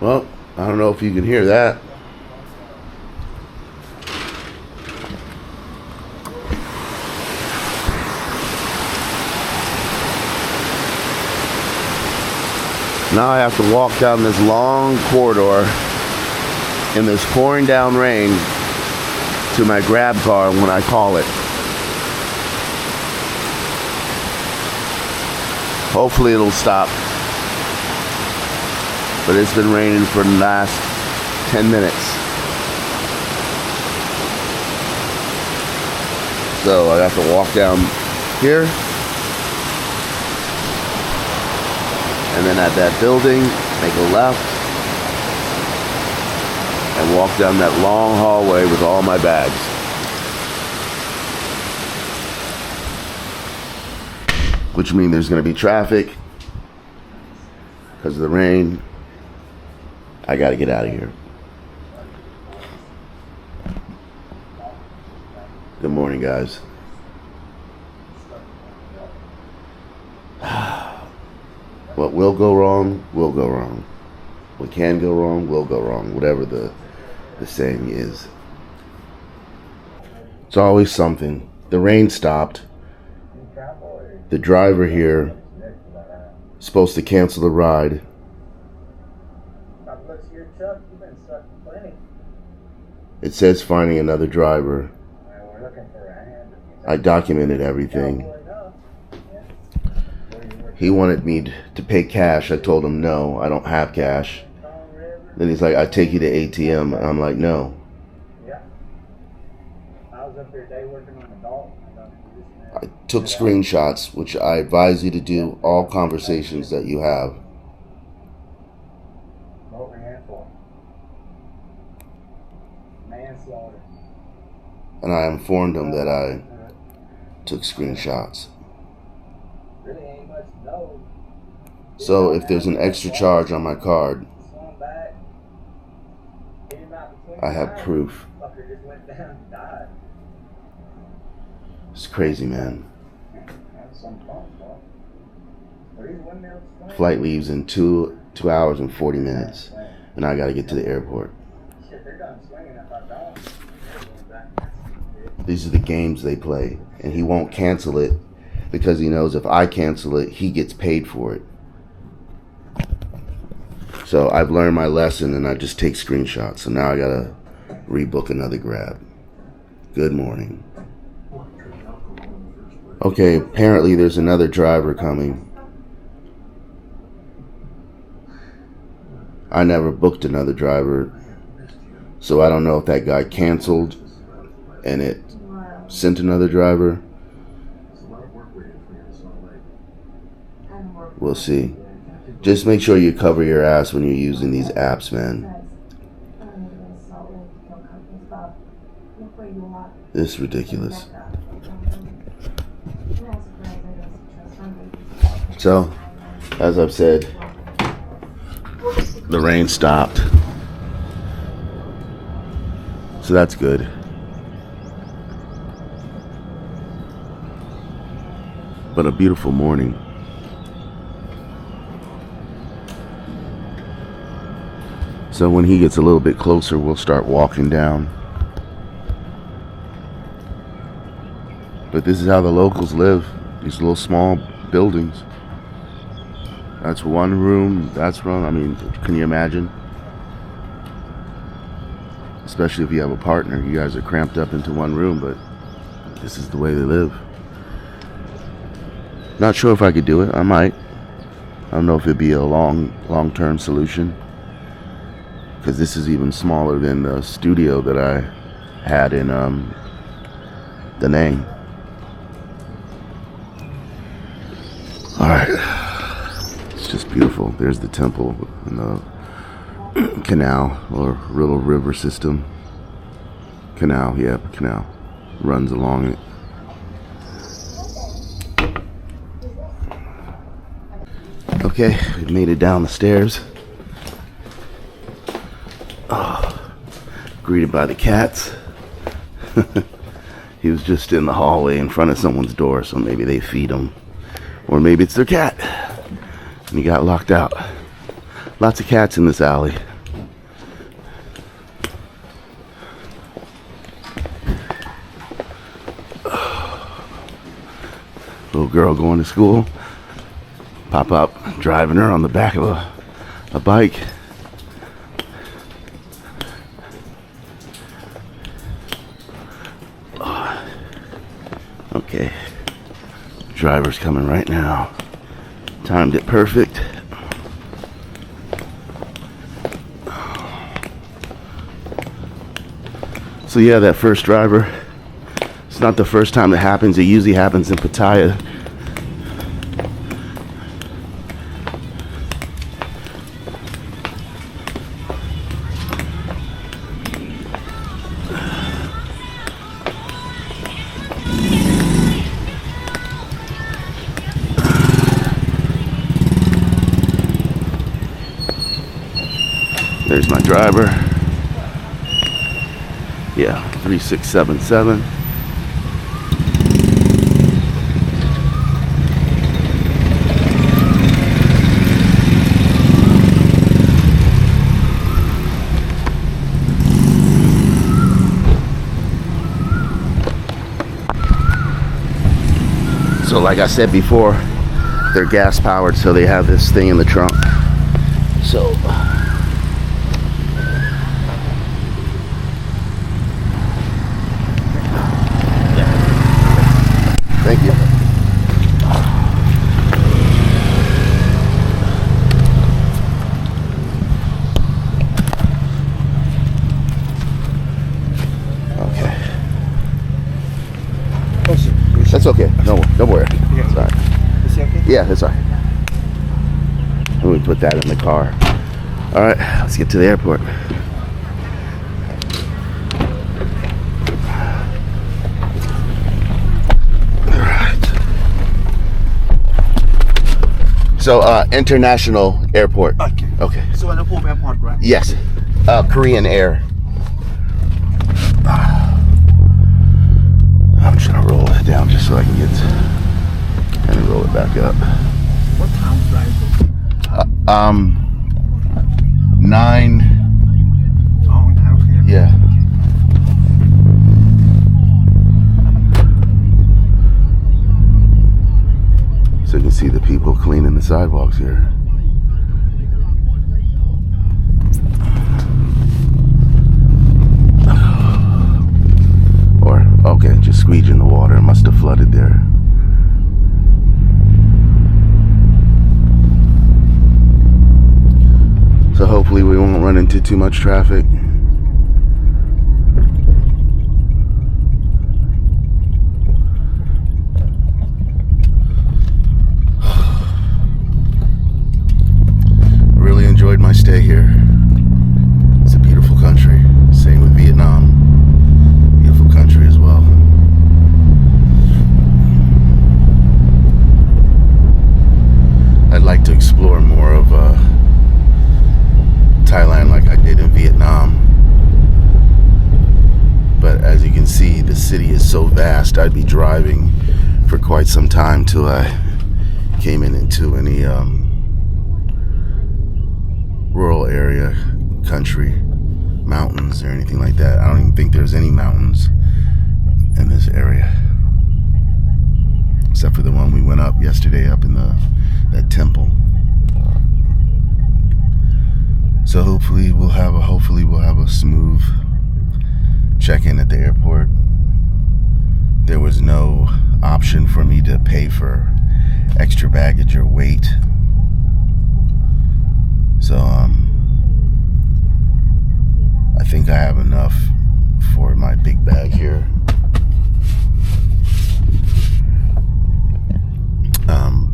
Well, I don't know if you can hear that. Now I have to walk down this long corridor in this pouring down rain to my grab car when I call it. Hopefully it'll stop. But it's been raining for the last 10 minutes. So I have to walk down here. And then at that building, make a left. And walk down that long hallway with all my bags. Which means there's going to be traffic. Because of the rain. I got to get out of here. Good morning, guys. What will go wrong, will go wrong. What can go wrong, will go wrong. Whatever the saying is. It's always something. The rain stopped. The driver here is supposed to cancel the ride. It says finding another driver. I documented everything. He wanted me to pay cash. I told him no, I don't have cash. Then he's like, I take you to ATM. And I'm like, no. I took screenshots, which I advise you to do all conversations that you have. And I informed him that I took screenshots. So if there's an extra charge on my card, I have proof. It's crazy, man. Flight leaves in 2 hours and 40 minutes, and I got to get to the airport. These are the games they play, and he won't cancel it because he knows if I cancel it, he gets paid for it. So I've learned my lesson, and I just take screenshots. So now I gotta rebook another grab. Good morning. Okay, apparently there's another driver coming. I never booked another driver, so I don't know if that guy canceled and it sent another driver. We'll see. Just make sure you cover your ass when you're using these apps, man. This is ridiculous. So, as I've said, the rain stopped. So that's good. But a beautiful morning. So when he gets a little bit closer, we'll start walking down. But this is how the locals live. These little small buildings. That's one room, that's one. I mean, can you imagine? Especially if you have a partner. You guys are cramped up into one room, but this is the way they live. Not sure if I could do it. I might. I don't know if it'd be a long-term solution. Because this is even smaller than the studio that I had in Da Nang. Alright. It's just beautiful. There's the temple and the canal or little river system. Canal, yeah, canal. Runs along it. Okay, we made it down the stairs. Greeted by the cats. He was just in the hallway in front of someone's door, so maybe they feed him. Or maybe it's their cat. And he got locked out. Lots of cats in this alley. Little girl going to school. Pop up, driving her on the back of a bike. Okay. Driver's coming right now. Timed it perfect. So yeah, that first driver, it's not the first time that happens. It usually happens in Pattaya. There's my driver. Yeah, 3677. So like I said before, they're gas powered, so they have this thing in the trunk. So thank you. Okay. That's okay. No, don't worry. It's all right. Is it okay? Yeah, that's all right. Let me put that in the car. All right, let's get to the airport. So, international airport. Okay. Okay. So at the Hope Airport, right? Yes. Korean Air. I'm just gonna roll it down just so I can get and roll it back up. What time flight? 9. Oh, now okay. Yeah. So you can see the people cleaning the sidewalks here. Or, okay, just squeeging the water. It must have flooded there. So hopefully we won't run into too much traffic. Really enjoyed my stay here. It's a beautiful country. Same with Vietnam. Beautiful country as well. I'd like to explore more of Thailand like I did in Vietnam. But as you can see, the city is so vast, I'd be driving for quite some time till I came into any rural area, country, mountains or anything like that. I don't even think there's any mountains in this area, except for the one we went up yesterday up in that temple. So hopefully we'll have a smooth check-in at the airport. There was no option for me to pay for extra baggage or weight. So I think I have enough for my big bag here.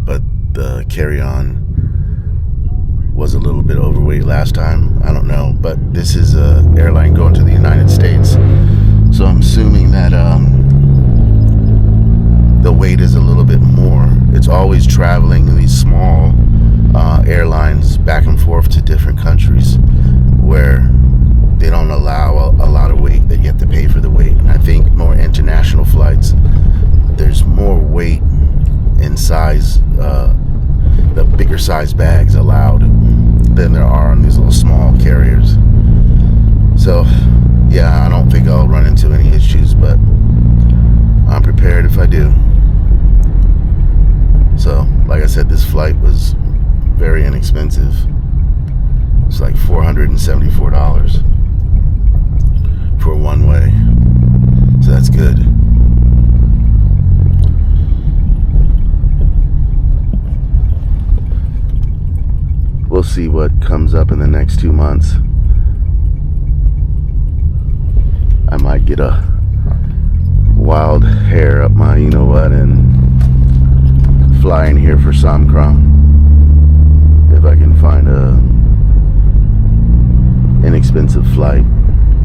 But the carry-on was a little bit overweight last time. I don't know, but this is an airline going to the United States, so I'm assuming that the weight is a little bit more. It's always traveling in these small airlines back and forth to different countries where they don't allow a lot of weight, that you have to pay for the weight. And I think more international flights, there's more weight in size, the bigger size bags allowed than there are So, yeah, I don't think I'll run into any issues, but I'm prepared if I do. So, like I said, this flight was very inexpensive. It's like $474 for one way. So that's good. We'll see what comes up in the next 2 months. I might get a wild hair up my you-know-what and fly in here for SoCal. If I can find a inexpensive flight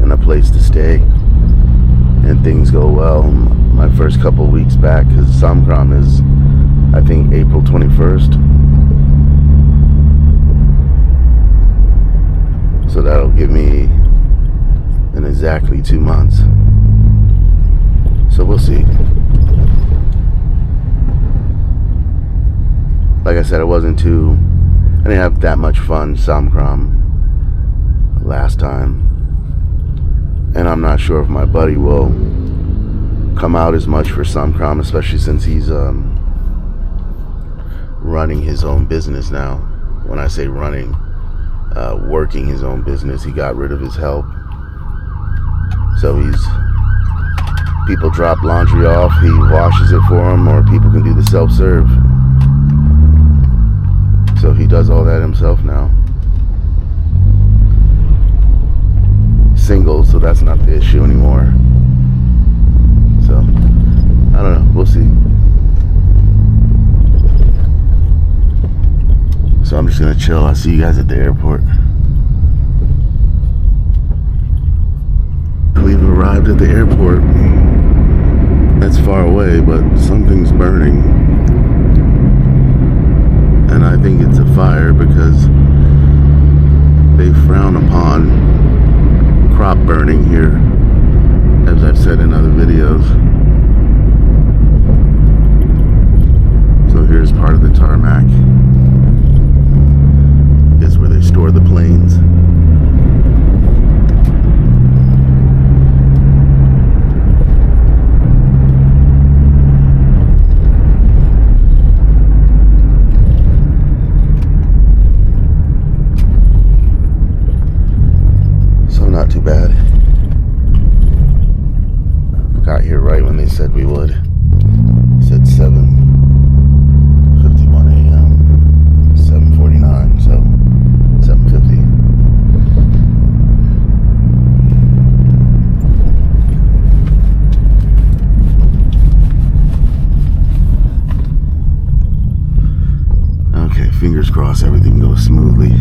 and a place to stay and things go well. My first couple weeks back, because SoCal is, I think, April 21st. So that'll give me in exactly 2 months. So we'll see. Like I said, I didn't have that much fun SoCal last time. And I'm not sure if my buddy will come out as much for SoCal, especially since he's running his own business now. When I say running, working his own business. He got rid of his help. So people drop laundry off, he washes it for them, or people can do the self-serve. So he does all that himself now. Single, so that's not the issue anymore. So, I don't know, we'll see. So I'm just gonna chill. I'll see you guys at the airport. We've arrived at the airport. That's far away, but something's burning. And I think it's a fire because they frown upon crop burning here, as I've said in other videos. So here's part of the tarmac. Is where they store the planes. Not too bad. Got here right when they said we would. Said 7:51 a.m. 7:49, so 7:50. Okay, fingers crossed everything goes smoothly.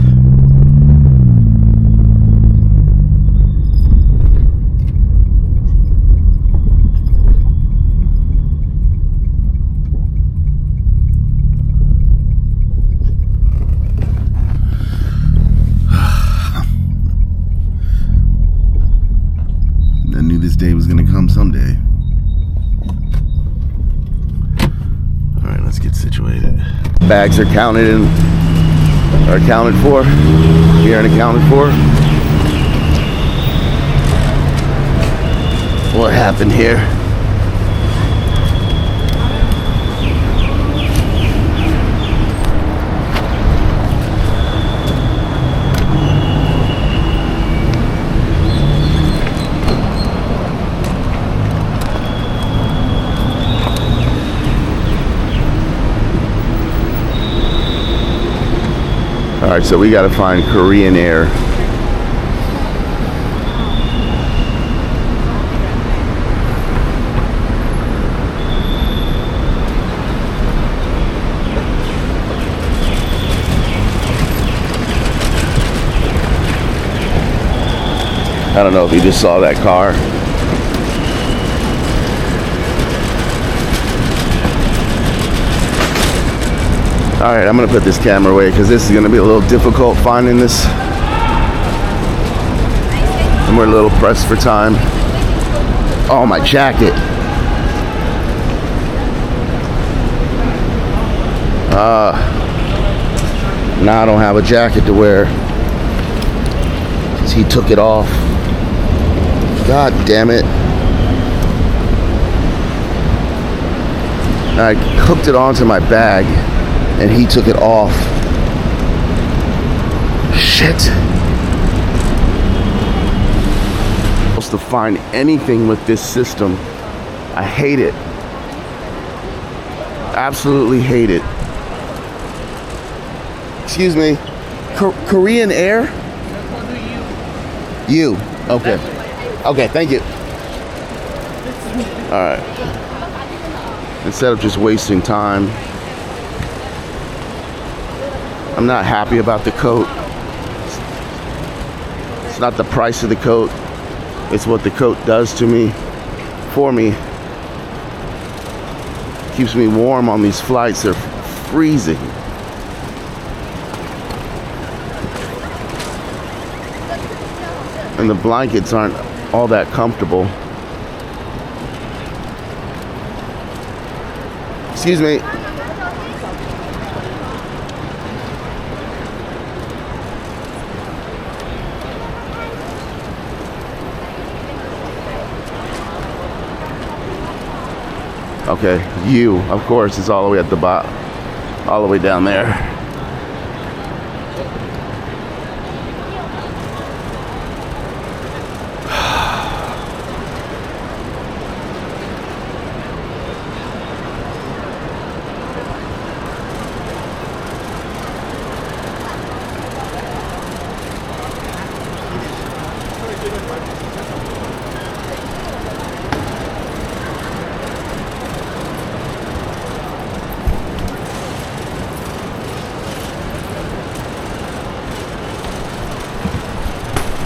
Day was gonna come someday. All right, let's get situated. Bags are counted and are accounted for. Here and accounted for. What happened here? Alright, so we gotta find Korean Air. I don't know if you just saw that car. Alright, I'm going to put this camera away because this is going to be a little difficult finding this. And we're a little pressed for time. Oh, my jacket. Now I don't have a jacket to wear because he took it off. God damn it. I hooked it onto my bag and he took it off. Shit. Supposed to find anything with this system. I hate it. Absolutely hate it. Excuse me. Korean Air? You. Okay. Okay, thank you. Alright. Instead of just wasting time. I'm not happy about the coat. It's not the price of the coat. It's what the coat does to me, for me. Keeps me warm on these flights. They're freezing. And the blankets aren't all that comfortable. Excuse me. Okay, you, of course, is all the way at the bottom, all the way down there.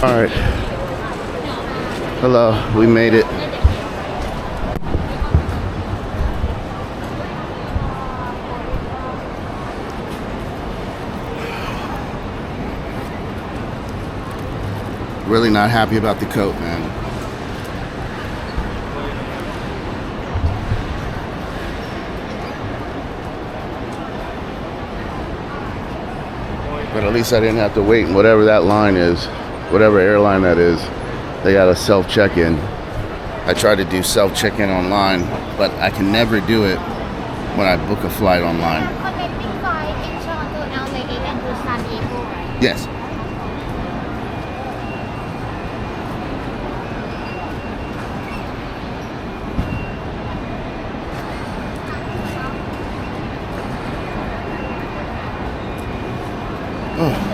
All right. Hello, we made it. Really not happy about the coat, man. But at least I didn't have to wait in whatever that line is. Whatever airline that is, they got a self-check-in. I try to do self-check-in online, but I can never do it when I book a flight online. Connecting flight Incheon to LA and to San Diego, right? Yes. Oh.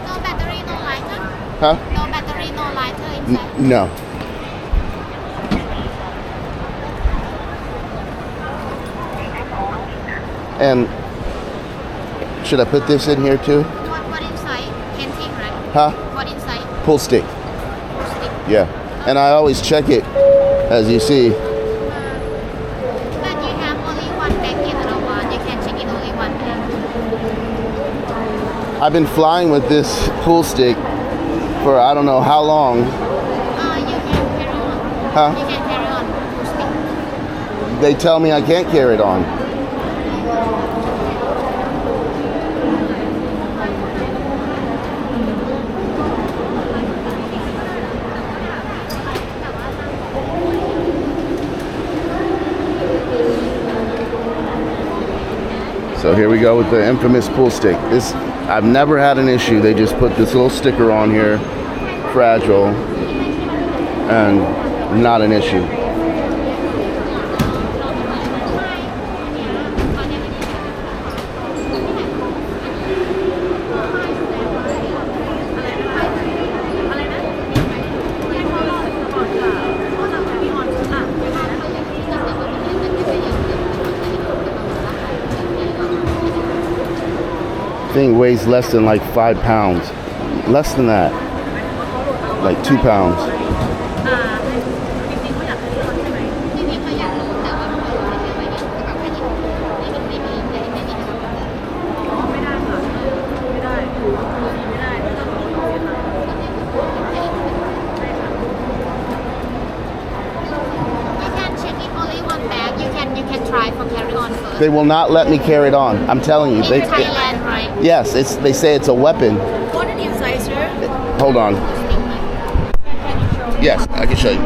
No battery, no lighter? Huh? No battery, no lighter inside? No. And should I put this in here too? What inside? Canteen, right? Huh? What inside? Pull stick. Stick. Yeah. And I always check it, as you see. But you have only one bag in the one. You can check in only one bag. I've been flying with this pool stick for I don't know how long. You can carry on. Huh? You can carry on. Stick. They tell me I can't carry it on. So here we go with the infamous pool stick. This, I've never had an issue. They just put this little sticker on here, fragile, and not an issue. Thing weighs less than like 5 pounds. Less than that. like 2 pounds. จริงๆเขาอยากให้ลดใช่ไหมจริงๆเขาอยากลดแต่ว่ามันก็ลดไม่ได้คือแบบไม่มีอ๋อไม่ได้ค่ะไม่ได้ไม่ได้ที่ต้องลดเสียตังค์ใช่ค่ะ You can check in only one bag. You can try for carry on first. They will not let me carry it on. I'm telling you. In Thailand, right? Yes, they say it's a weapon. What an insider. Hold on. Yes, I can show you.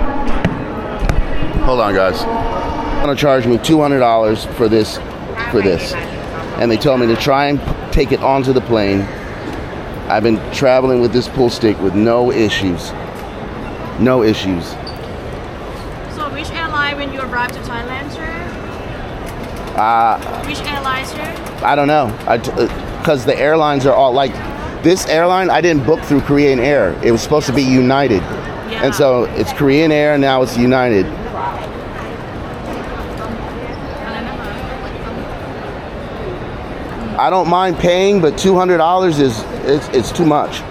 Hold on, guys. They're gonna charge me $200 for this, and they told me to try and take it onto the plane. I've been traveling with this pool stick with no issues. No issues. So which airline when you arrive to Thailand, sir? Which airline, sir? I don't know. Because the airlines are all like, this airline I didn't book through Korean Air. It was supposed to be United. Yeah. And so it's Korean Air, now it's United. I don't mind paying, but $200 it's too much.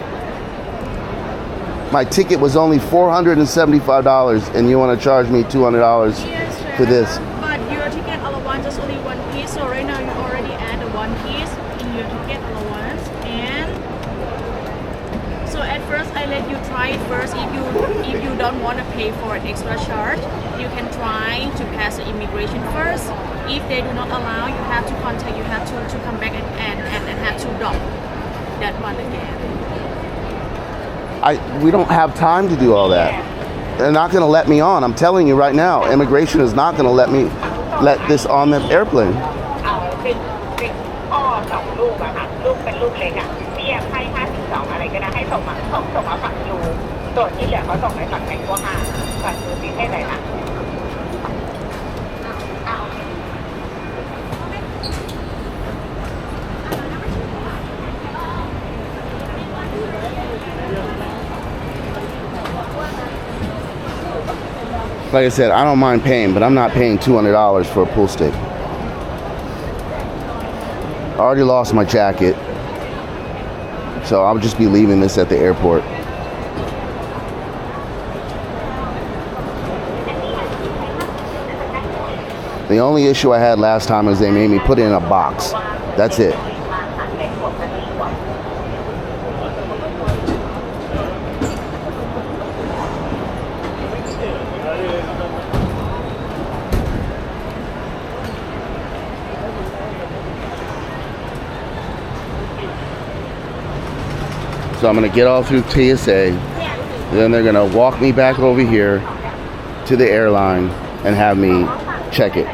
My ticket was only $475, and you want to charge me $200 for this? But your ticket allowance is only one piece, so right now you already add one piece in your ticket allowance, and so at first I let you try it first. If you don't want to pay for an extra charge, you can try to pass the immigration first. If they do not allow, you have to come back and have to drop that one again. We don't have time to do all that. They're not going to let me on. I'm telling you right now, immigration is not going to let this on the airplane. เป็นพ่อ2ลูกอะค่ะลูกเป็นลูกเล็กอะพี่แอมให้52อะไรก็ได้ให้ส่งมาฝั่งยูส่วนที่เหลือเขาส่งไปฝั่งแบงก์ก็5ฝั่งยูติดให้ไหนล่ะ Like I said, I don't mind paying, but I'm not paying $200 for a pool stick. I already lost my jacket, so I'll just be leaving this at the airport. The only issue I had last time was they made me put it in a box. That's it. So I'm going to get all through TSA, then they're going to walk me back over here to the airline and have me check it.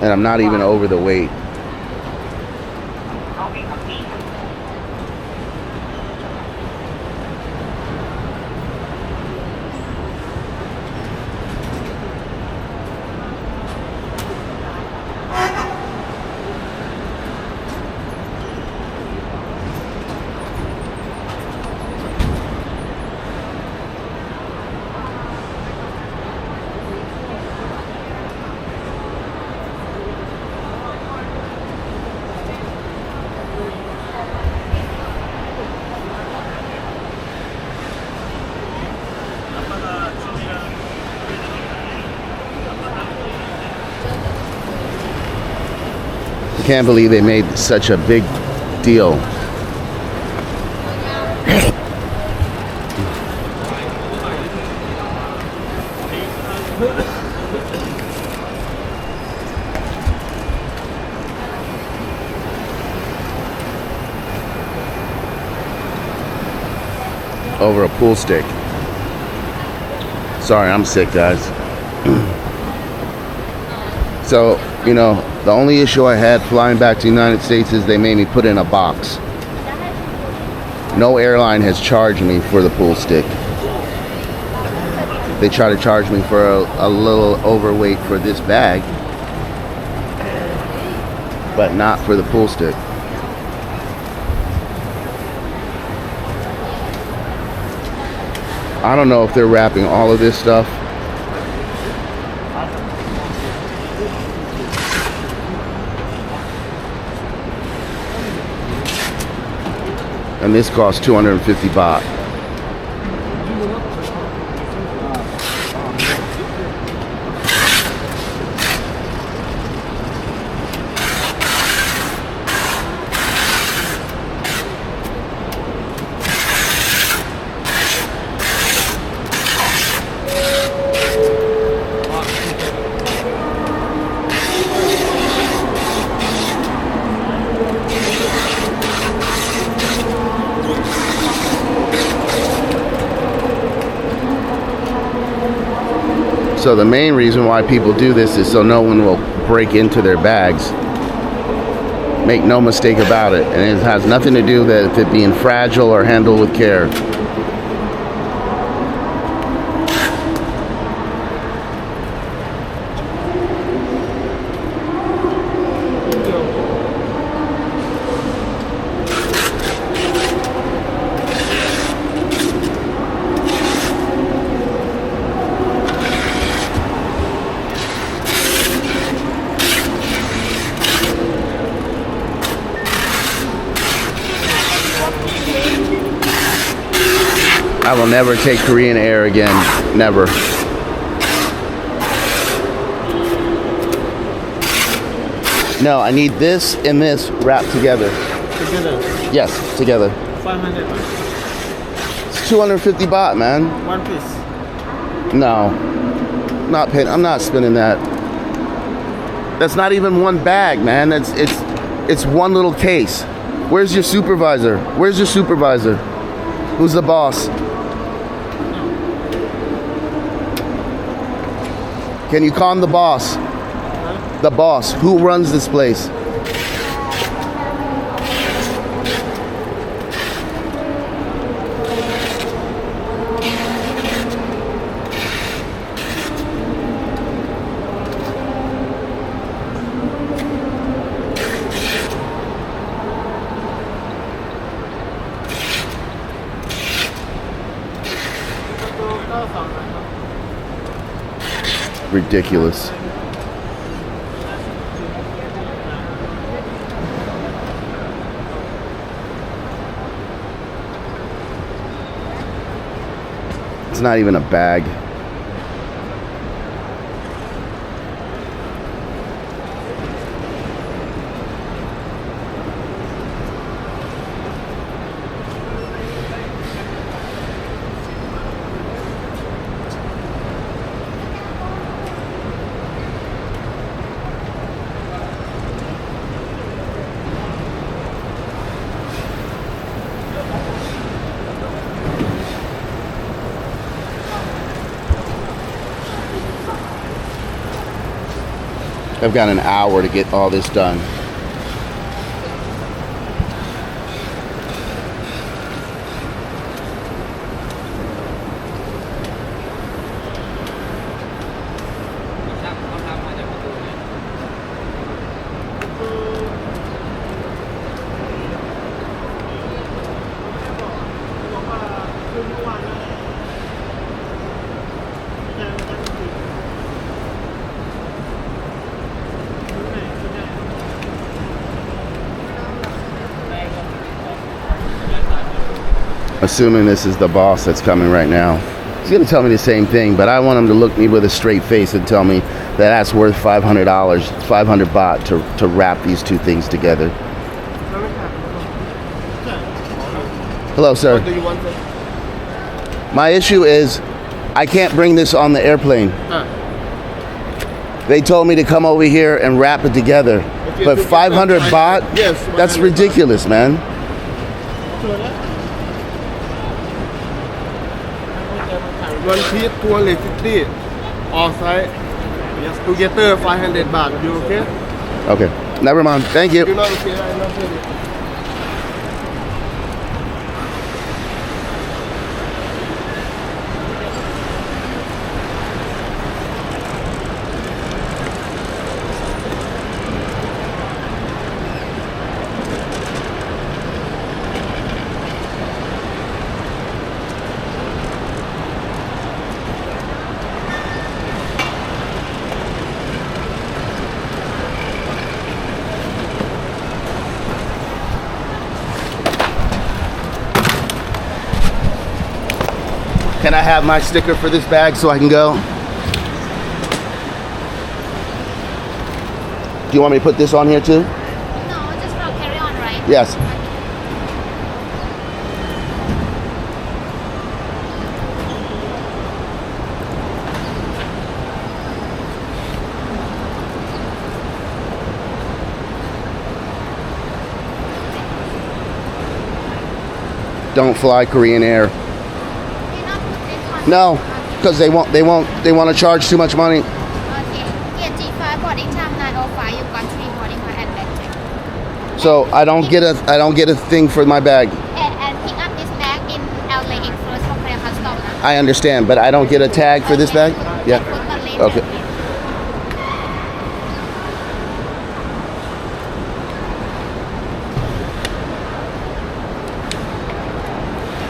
And I'm not even over the weight. I can't believe they made such a big deal. Over a pool stick. Sorry, I'm sick, guys. So, you know, the only issue I had flying back to the United States is they made me put in a box. No airline has charged me for the pool stick. They try to charge me for a little overweight for this bag, but not for the pool stick. I don't know if they're wrapping all of this stuff. and this costs 250 baht. So the main reason why people do this is so no one will break into their bags. Make no mistake about it. And it has nothing to do with it being fragile or handled with care. I will never take Korean Air again. Never. No, I need this and this wrapped together. Together. Yes, together. 500 baht. It's 250 baht, man. One piece. No. Not paying. I'm not spending that. That's not even one bag, man. It's one little case. Where's your supervisor? Where's your supervisor? Who's the boss? Can you calm the boss? The boss. Who runs this place? Ridiculous. It's not even a bag. I've got an hour to get all this done. Assuming this is the boss that's coming right now. He's gonna tell me the same thing, but I want him to look me with a straight face and tell me that that's worth $500, 500 baht to wrap these two things together. Hello, sir. What do you want? My issue is I can't bring this on the airplane. They told me to come over here and wrap it together. Okay, But so 500 baht? Yes. That's 500 baht. ridiculous, man. One piece 250. All side. Yes. Together 500 baht. You okay? Okay, never mind. Thank you. You're not okay. I'm not okay. Can I have my sticker for this bag so I can go? Do you want me to put this on here too? No, just for carry on, right? Yes. Don't fly Korean Air. You not put this on. No, because they want to charge too much money. Okay. Here G5 boarding time 9:05. You got 3 boarding for advantage. So I don't get a thing for my bag. And pick up this bag in LAX first from Korea Custom. I understand, but I don't get a tag for this bag? Yeah. Put the label Okay. in.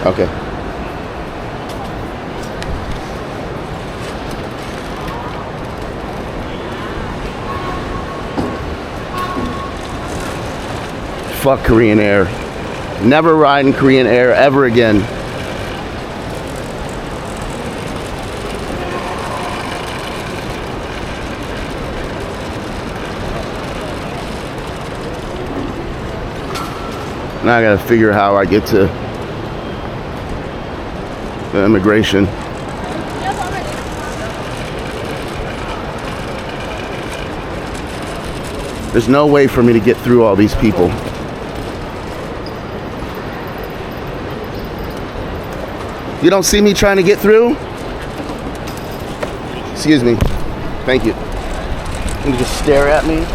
Okay. Fuck Korean Air. Never ride in Korean Air ever again. Now I gotta figure out how I get to the immigration. There's no way for me to get through all these people. You don't see me trying to get through? Excuse me. Thank you. You just stare at me.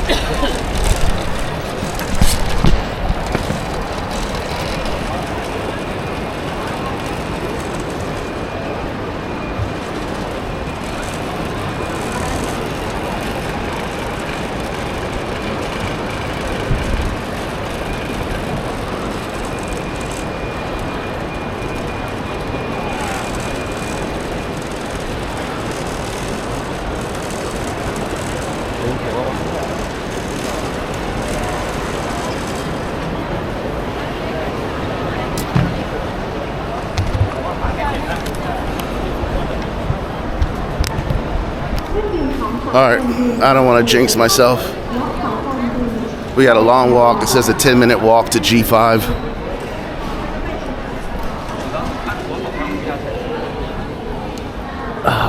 All right, I don't want to jinx myself. We got a long walk. It says a 10-minute walk to G5.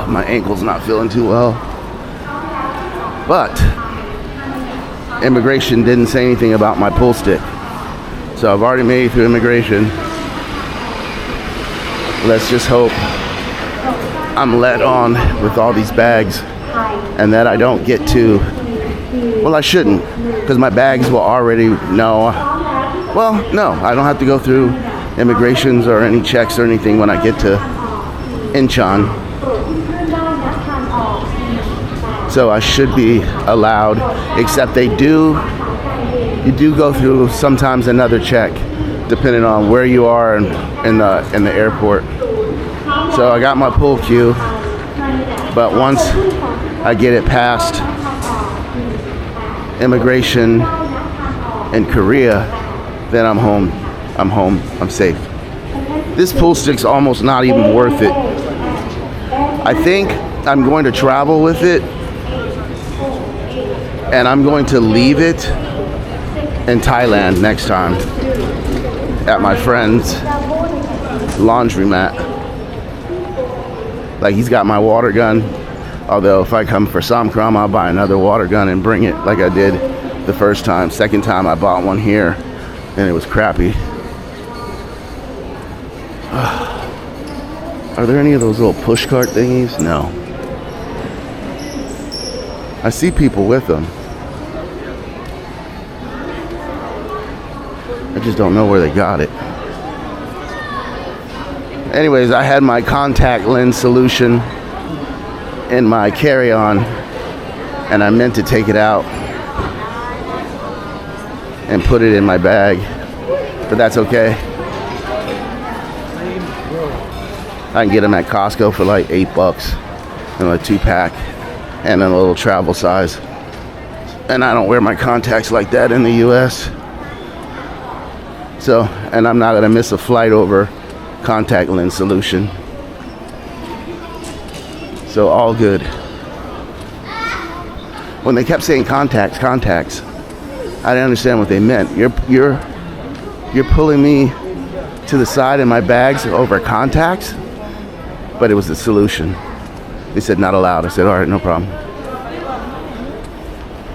My ankle's not feeling too well. But immigration didn't say anything about my pull stick. So I've already made it through immigration. Let's just hope I'm let on with all these bags and that I don't get to, well, I shouldn't, because my bags will already know. Well, no, I don't have to go through immigrations or any checks or anything when I get to Incheon. So I should be allowed, except you do go through sometimes another check, depending on where you are in the airport. So I got my pull queue, but once I get it past immigration in Korea, then I'm home. I'm safe. This pull stick's almost not even worth it. I think I'm going to travel with it, and I'm going to leave it in Thailand next time at my friend's laundromat. Like, he's got my water gun. Although if I come for Samkram, I'll buy another water gun and bring it like I did the first time. Second time I bought one here and it was crappy. Are there any of those little push cart thingies? No. I see people with them. I just don't know where they got it. Anyways, I had my contact lens solution in my carry-on and I meant to take it out and put it in my bag, but that's okay. I can get them at Costco for like $8 in a 2-pack and in a little travel size. And I don't wear my contacts like that in the US. So, and I'm not gonna miss a flight over contact lens solution. So all good. When they kept saying contacts, I didn't understand what they meant. You're pulling me to the side in my bags over contacts? But it was the solution. They said not allowed. I said, all right, no problem.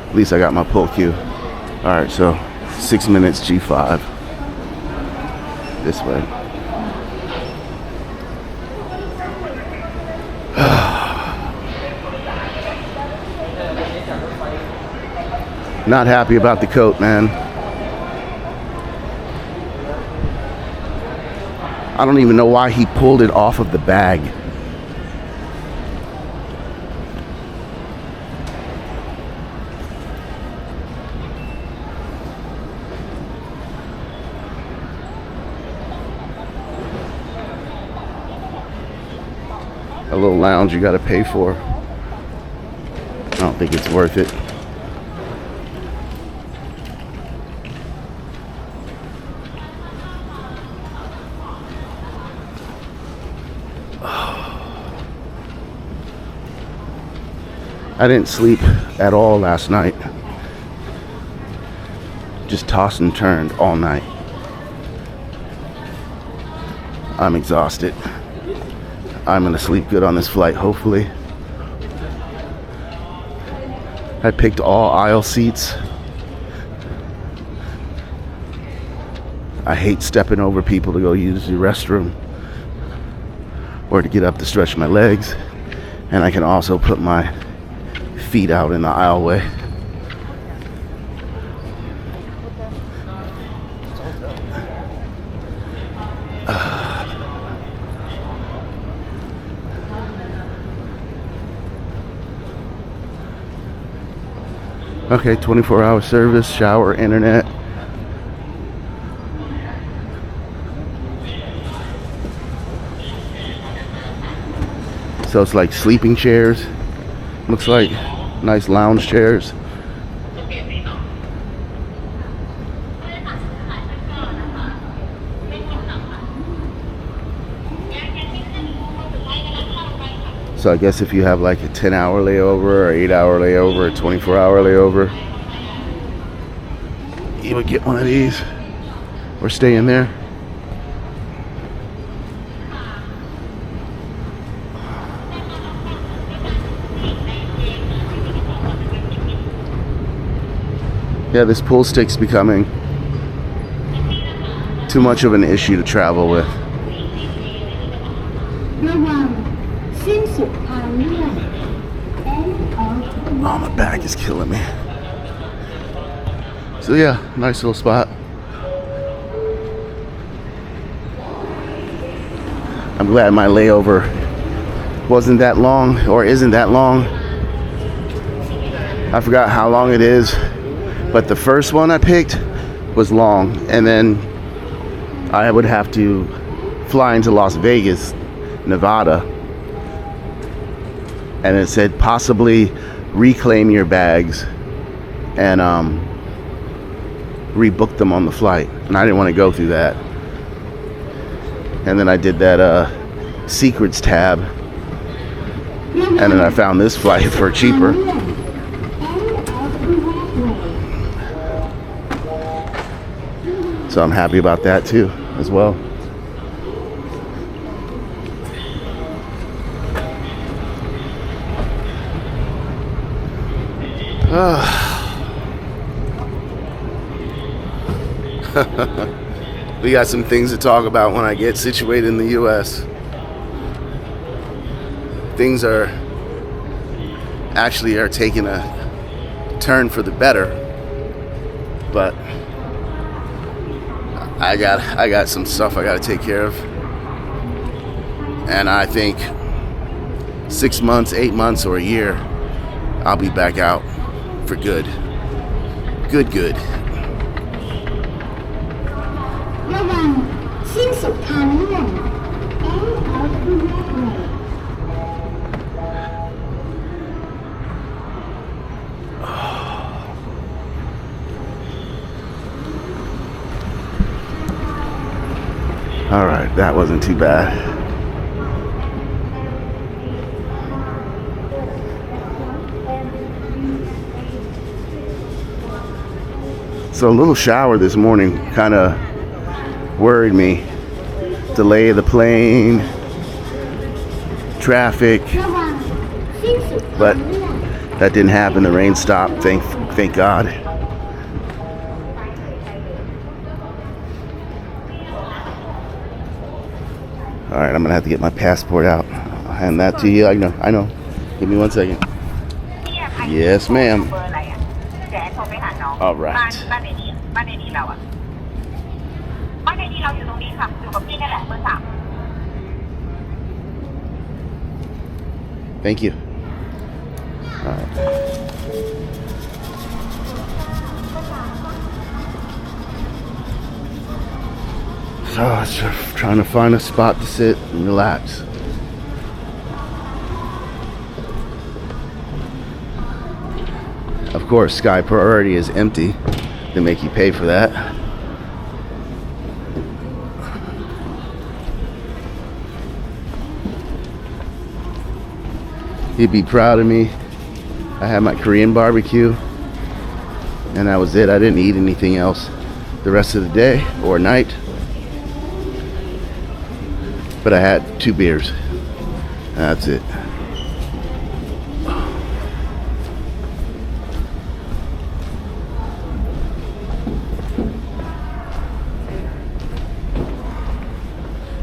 At least I got my pull cue. All right, so 6 minutes G5. This way. Not happy about the coat, man. I don't even know why he pulled it off of the bag. A little lounge you gotta pay for. I don't think it's worth it. I didn't sleep at all last night. Just tossed and turned all night. I'm exhausted. I'm gonna sleep good on this flight, hopefully. I picked all aisle seats. I hate stepping over people to go use the restroom or to get up to stretch my legs. And I can also put my feet out in the aisleway. Okay, 24-hour service, shower, internet. So it's like sleeping chairs. Looks like nice lounge chairs. So I guess if you have like a 10-hour layover or 8-hour layover or 24-hour layover, you would get one of these or stay in there. Yeah, this pool stick's becoming too much of an issue to travel with. Oh, my back is killing me. So yeah, nice little spot. I'm glad my layover wasn't that long, or isn't that long. I forgot how long it is, but the first one I picked was long, and then I would have to fly into Las Vegas, Nevada, and it said possibly reclaim your bags and rebook them on the flight, and I didn't want to go through that. And then I did that secrets tab, and then I found this flight for cheaper. So I'm happy about that too, as well. We got some things to talk about when I get situated in the U.S. Things are taking a turn for the better, but I got some stuff I got to take care of, and I think 6 months, 8 months, or a year, I'll be back out for good. Good. All right, that wasn't too bad. So a little shower this morning kind of worried me. Delay of the plane, traffic, but that didn't happen. The rain stopped. Thank God. All right, I'm gonna have to get my passport out. I'll hand that to you. I know. Give me 1 second. Yes, ma'am. All right. Thank you. All right. So I was trying to find a spot to sit and relax. Of course, Sky Priority is empty. They make you pay for that. He'd be proud of me. I had my Korean barbecue, and that was it. I didn't eat anything else the rest of the day or night. But I had 2 beers. That's it.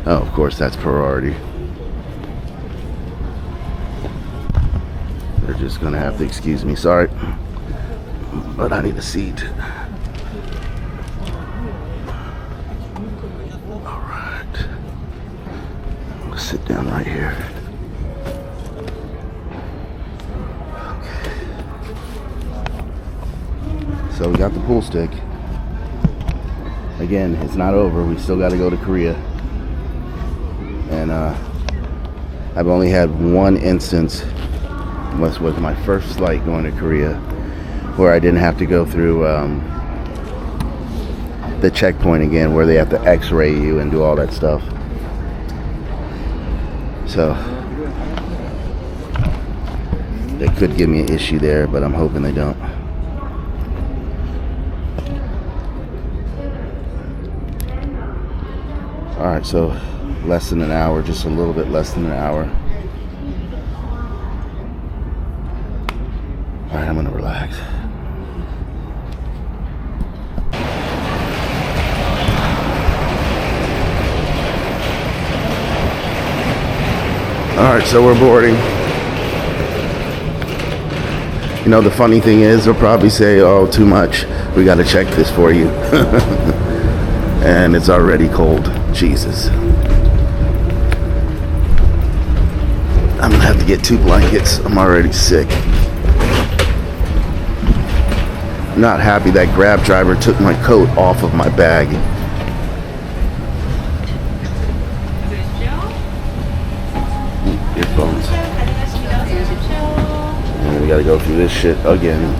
Oh, of course, that's priority. They're just gonna have to excuse me. Sorry, but I need a seat. All right. I'm gonna sit down right here. Okay. So we got the pool stick. Again, it's not over. We still got to go to Korea. And I've only had one instance, was my first flight going to Korea, where I didn't have to go through the checkpoint again, where they have to x-ray you and do all that stuff. So they could give me an issue there, but I'm hoping they don't. All right, so less than an hour, just a little bit less than an hour. All right, I'm gonna relax. All right, so we're boarding. You know, the funny thing is, they'll probably say, oh, too much. We gotta check this for you. And it's already cold. Jesus. I'm gonna have to get 2 blankets. I'm already sick. I'm not happy that Grab driver took my coat off of my bag. Earphones. And we gotta go through this shit again.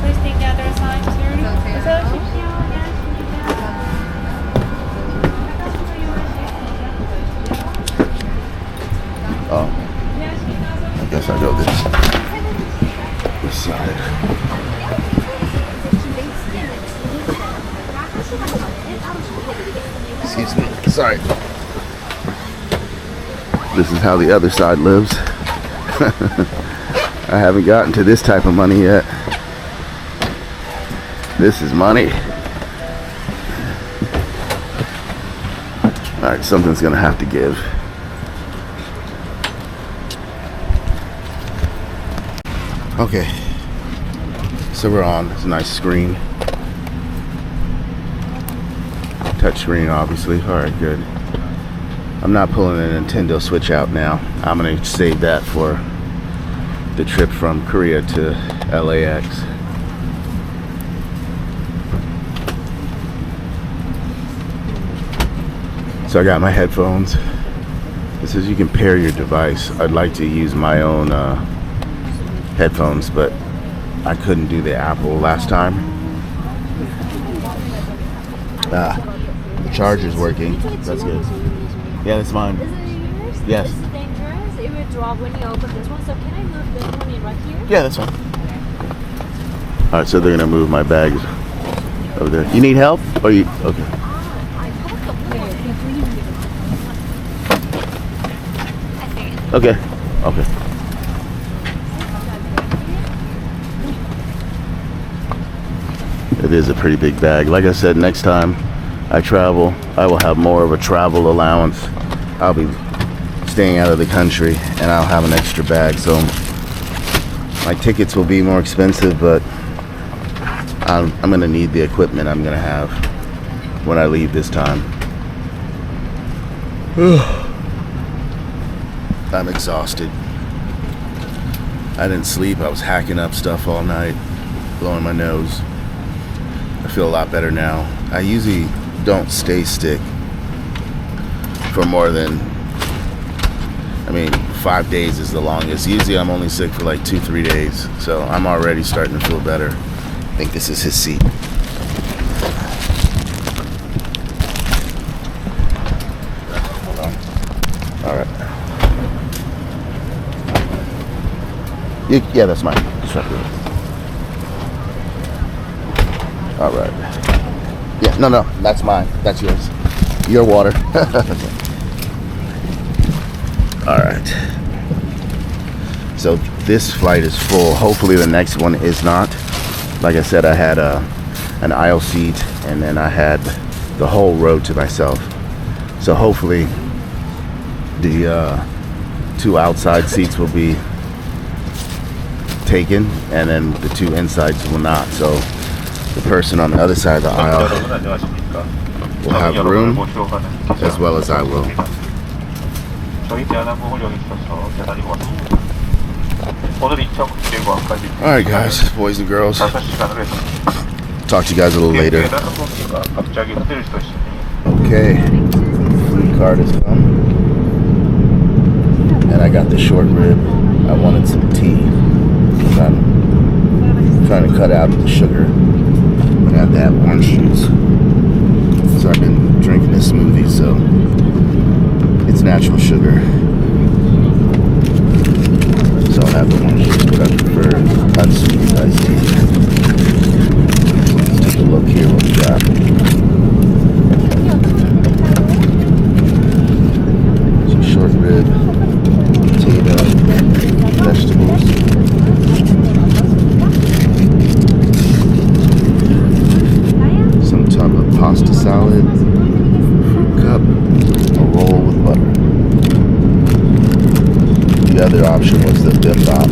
Please take the other side, sir. Oh, I guess I'll go this side. Excuse me. Sorry. This is how the other side lives. I haven't gotten to this type of money yet. This is money. All right, something's gonna have to give. Okay, so we're on. It's a nice screen. Touch screen, obviously. All right, good. I'm not pulling a Nintendo Switch out now. I'm gonna save that for the trip from Korea to LAX. So I got my headphones. It says you can pair your device. I'd like to use my own headphones, but I couldn't do the Apple last time. The charger's working. That's good. Yeah, that's mine. Is it yours? Yes. This is dangerous. It will drop when you open this one. So can I move this one in right here? Yeah, that's fine. All right, so they're gonna move my bags over there. You need help? Or you okay? Okay. Okay. It is a pretty big bag. Like I said, next time I travel, I will have more of a travel allowance. I'll be staying out of the country and I'll have an extra bag. So my tickets will be more expensive, but I'm gonna need the equipment I'm gonna have when I leave this time. I'm exhausted. I didn't sleep. I was hacking up stuff all night, blowing my nose. I feel a lot better now. I usually don't stay sick for more than, 5 days is the longest. Usually I'm only sick for like 2-3 days. So I'm already starting to feel better. I think this is his seat. Hold on. All right. Yeah, that's mine. Just right there. All right. Yeah, no, that's mine. That's yours. Your water. All right. So this flight is full. Hopefully the next one is not. Like I said, I had an aisle seat, and then I had the whole row to myself. So hopefully the 2 outside seats will be taken, and then the 2 insides will not. So the person on the other side of the aisle will have room, as well as I will. Alright guys, boys and girls, talk to you guys a little later. Okay, food cart has come, and I got the short rib. I wanted some tea. I'm trying to cut out the sugar, but I have to have orange juice. So I've been drinking this smoothie, so it's natural sugar. So I'll have the orange juice, but I prefer unsweetened iced tea. Let's take a look here what we got. Some short rib, potato, vegetables. Some type of pasta salad, fruit cup, a roll with butter. The other option was the bibimbap.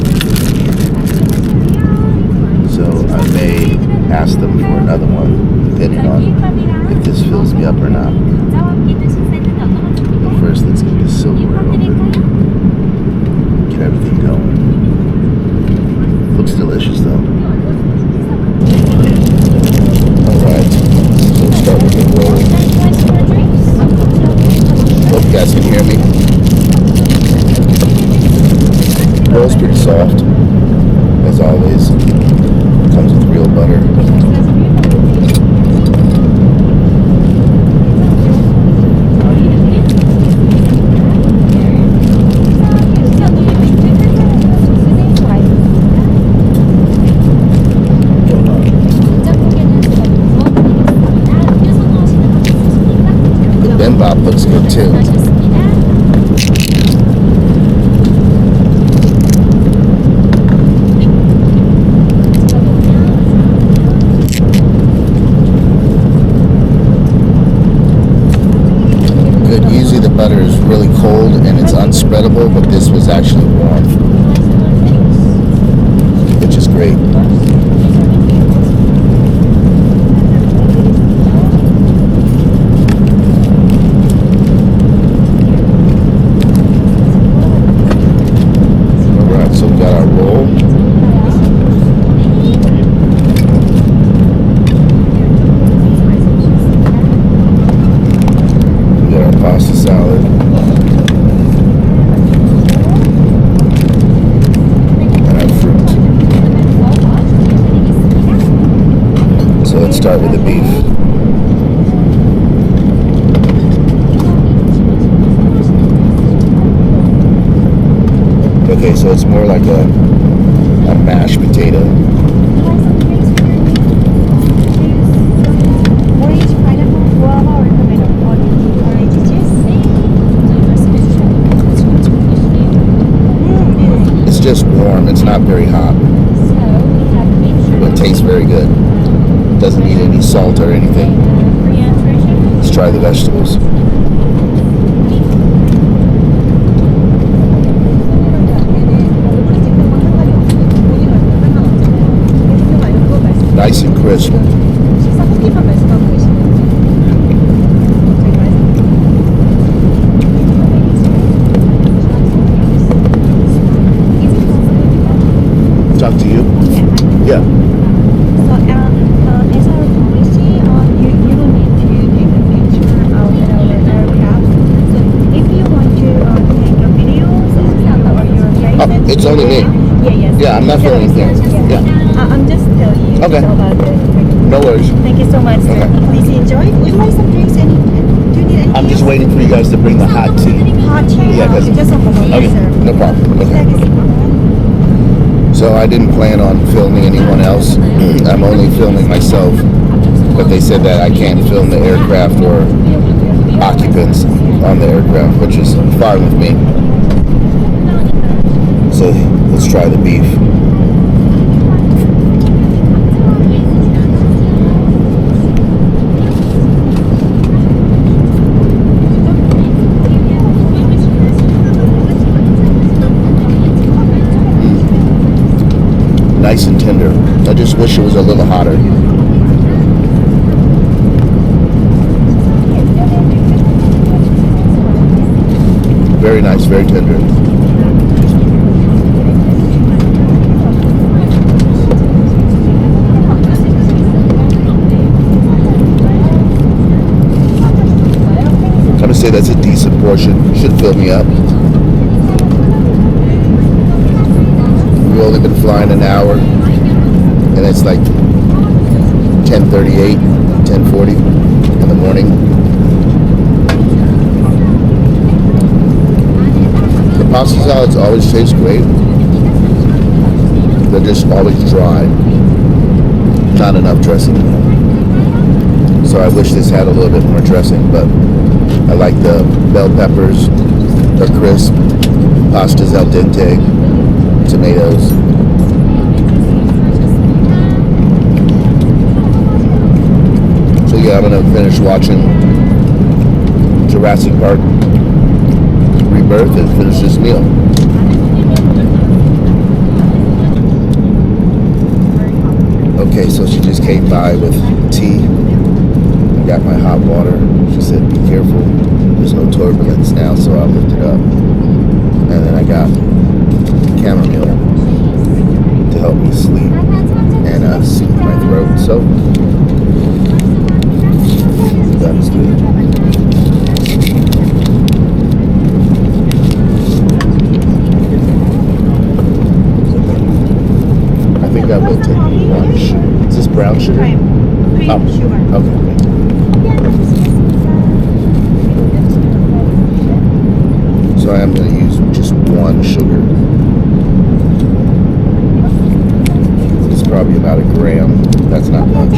So I may ask them for another one, depending on if this fills me up or not. But first, let's get this silverware open. Get everything going. Looks delicious though. Alright, so we'll start with the roll. Hope you guys can hear me. Roll's pretty soft, as always. Comes with real butter. The bibimbap looks good too. Usually the butter is really cold and it's unspreadable, but this was actually warm, which is great. Alright, so we got our roll. Pasta salad, and our fruit. So let's start with the beef. Okay, so it's more like a mashed potato. very hot. But it tastes very good. Doesn't need any salt or anything. Let's try the vegetables. Nice and crisp. Talk to you? Yeah. So, as our policy, you don't need to take a picture of the aircraft. So, if you want to take a video, or your license, It's only me. Yeah, I'm not filming things. Yeah. I'm just telling you Okay. about the. No worries. Thank you so much, sir. Okay. Please enjoy. Would you like some drinks? Do you need anything I'm just else? waiting for you guys to bring the hot tea. Hot tea. Yeah, 'cause- Just a moment, Okay, sir. no problem. Okay. Thank you so much. So I didn't plan on filming anyone else. I'm only filming myself. But they said that I can't film the aircraft or occupants on the aircraft, which is fine with me. So let's try the beef. Nice and tender. I just wish it was a little hotter. Very nice, very tender. I'm gonna say that's a decent portion. Should fill me up. We've only been flying an hour, and it's like 10:38, 10:40 in the morning. The pasta salads always taste great. They're just always dry. Not enough dressing. So I wish this had a little bit more dressing, but I like the bell peppers. They're crisp. Pasta's al dente. Tomatoes. So yeah, I'm gonna finish watching Jurassic Park Rebirth and finish this meal. Okay, so she just came by with tea. I got my hot water. She said, "Be careful. There's no turbulence now," so I lift it up. And then I got chamomile to help me sleep and soothe my throat. So that is good. I think I will take one sugar. Is this brown sugar? Cream Oh, sugar. okay. So I am going to use just one sugar. It's probably about a gram. That's not much.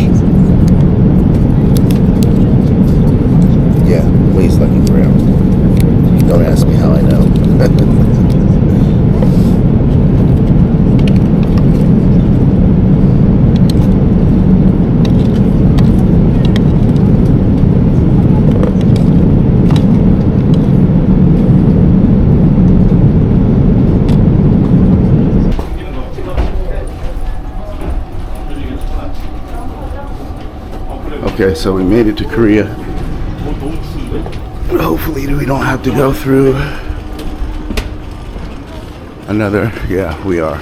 Yeah, weighs like a gram. Don't ask me how I know. Okay, so we made it to Korea. Hopefully we don't have to go through another, yeah, we are.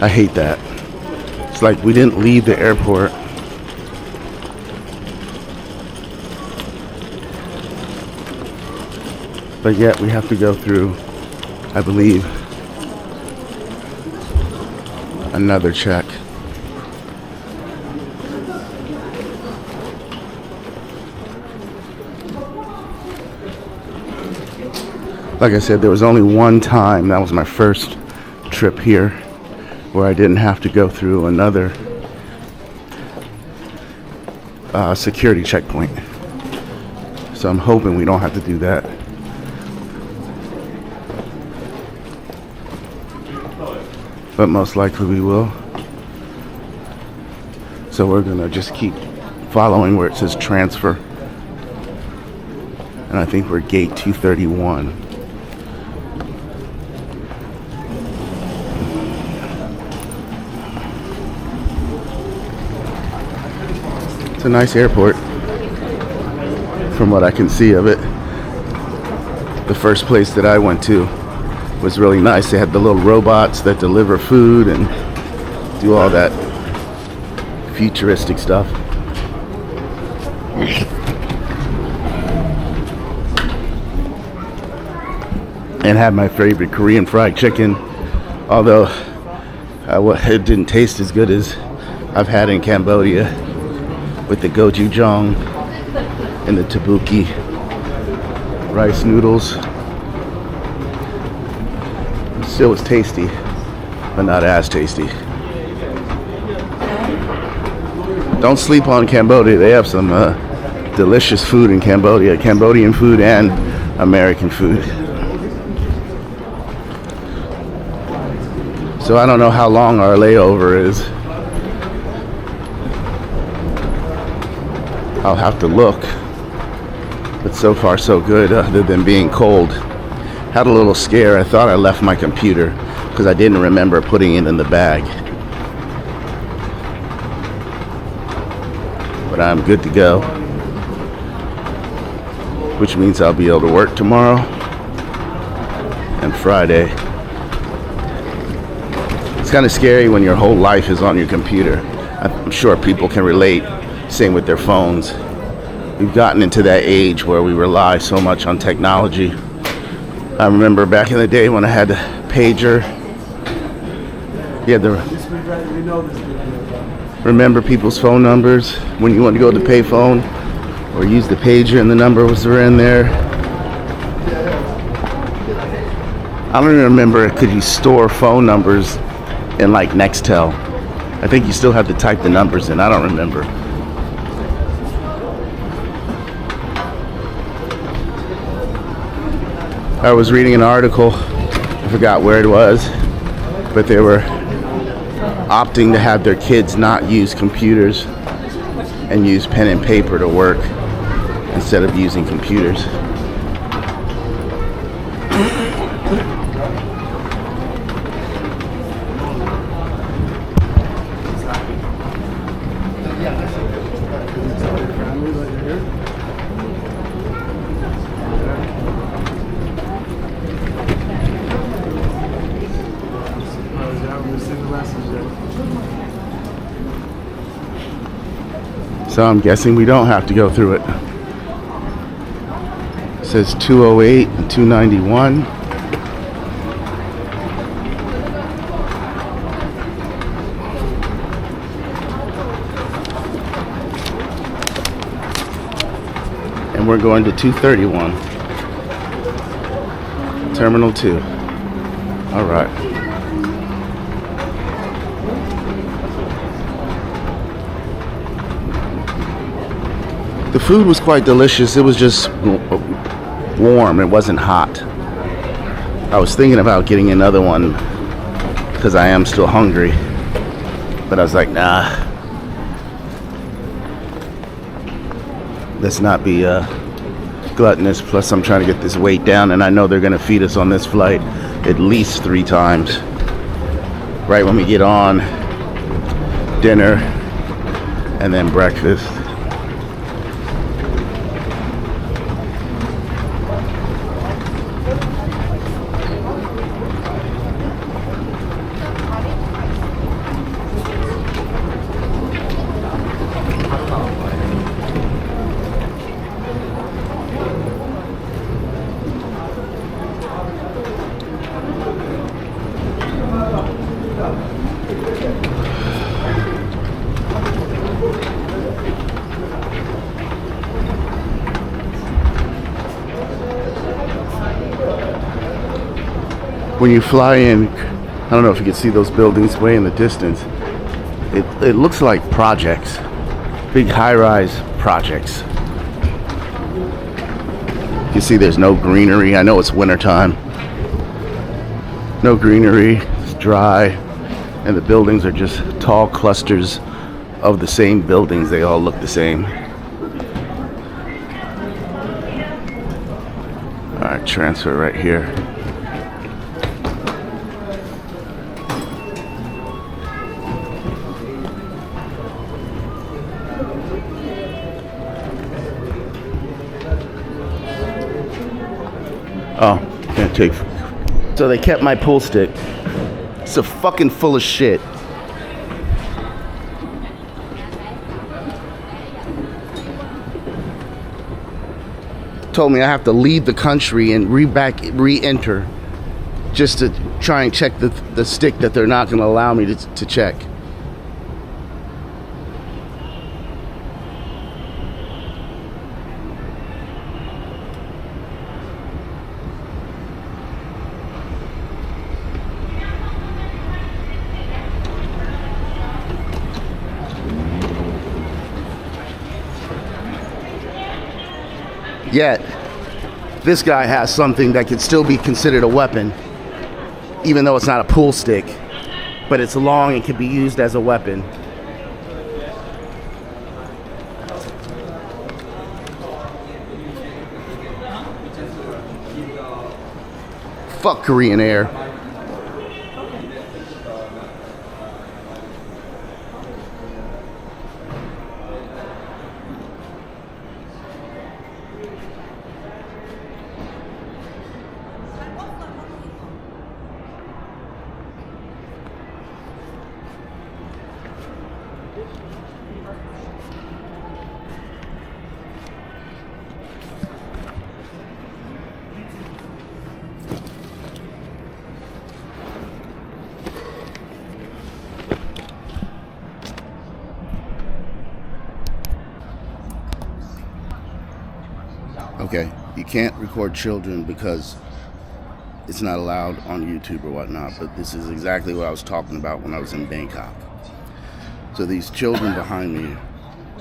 I hate that. It's like we didn't leave the airport. But yet we have to go through, I believe, another check. Like I said, there was only one time, that was my first trip here, where I didn't have to go through another security checkpoint. So I'm hoping we don't have to do that. but most likely we will. So we're gonna just keep following where it says transfer. And I think we're gate 231. It's a nice airport from what I can see of it. The first place that I went to was really nice. They had the little robots that deliver food and do all that futuristic stuff. And had my favorite Korean fried chicken, although it didn't taste as good as I've had in Cambodia with the gochujang and the tteokbokki rice noodles. Still was tasty, but not as tasty. Don't sleep on Cambodia. They have some delicious food in Cambodia. Cambodian food and American food. So I don't know how long our layover is. I'll have to look. But so far so good, other than being cold. Had a little scare. I thought I left my computer because I didn't remember putting it in the bag. But I'm good to go. Which means I'll be able to work tomorrow and Friday. It's kind of scary when your whole life is on your computer. I'm sure people can relate. Same with their phones. We've gotten into that age where we rely so much on technology. I remember back in the day when I had the pager. You had to remember people's phone numbers when you wanted to go to the payphone or use the pager and the number was in there. I don't even remember, could you store phone numbers in like Nextel? I think you still have to type the numbers in. I don't remember. I was reading an article, I forgot where it was, but they were opting to have their kids not use computers and use pen and paper to work instead of using computers. So I'm guessing we don't have to go through it. It says 208 and 291. And we're going to 231. Terminal 2. All right. The food was quite delicious. It was just warm. It wasn't hot. I was thinking about getting another one because I am still hungry. But I was like, nah. Let's not be gluttonous. Plus, I'm trying to get this weight down, and I know they're going to feed us on this flight at least 3 times. Right when we get on, dinner, and then breakfast. When you fly in, I don't know if you can see those buildings way in the distance. It looks like projects, big high-rise projects. You see there's no greenery. I know it's wintertime. No greenery, it's dry. And the buildings are just tall clusters of the same buildings. They all look the same. All right, transfer right here. Oh, can't take. So they kept my pool stick. It's a fucking full of shit. Told me I have to leave the country and re-enter just to try and check the stick that they're not going to allow me to check. Yet, this guy has something that could still be considered a weapon, even though it's not a pool stick, but it's long and can be used as a weapon. Fuck Korean Air. Okay, you can't record children because it's not allowed on YouTube or whatnot, but this is exactly what I was talking about when I was in Bangkok. So these children behind me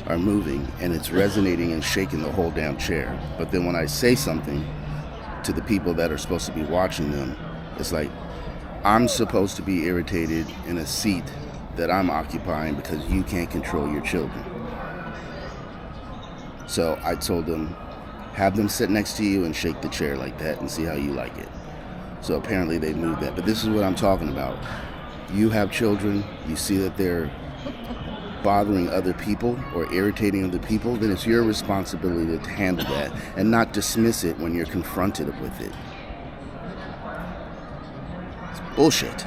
are moving and it's resonating and shaking the whole damn chair. But then when I say something to the people that are supposed to be watching them, it's like I'm supposed to be irritated in a seat that I'm occupying because you can't control your children. So I told them, have them sit next to you and shake the chair like that and see how you like it. So apparently they moved that. But this is what I'm talking about. You have children, you see that they're bothering other people or irritating other people, then it's your responsibility to handle that and not dismiss it when you're confronted with it. It's bullshit.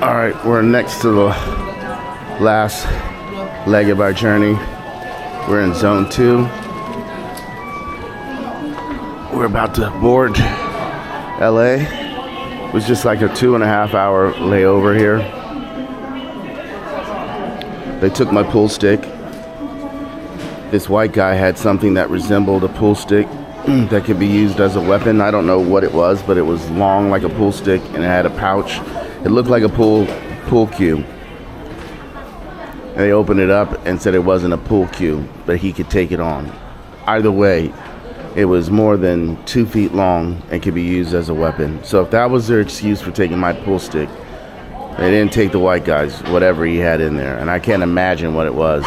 All right, we're next to the last leg of our journey. We're in zone 2. We're about to board LA. It was just like a 2.5 hour layover here. They took my pool stick. This white guy had something that resembled a pool stick that could be used as a weapon. I don't know what it was, but it was long like a pool stick and it had a pouch. It looked like a pool cue. And they opened it up and said it wasn't a pool cue, but he could take it on. Either way, it was more than 2 feet long and could be used as a weapon. So if that was their excuse for taking my pool stick, they didn't take the white guy's, whatever he had in there. And I can't imagine what it was.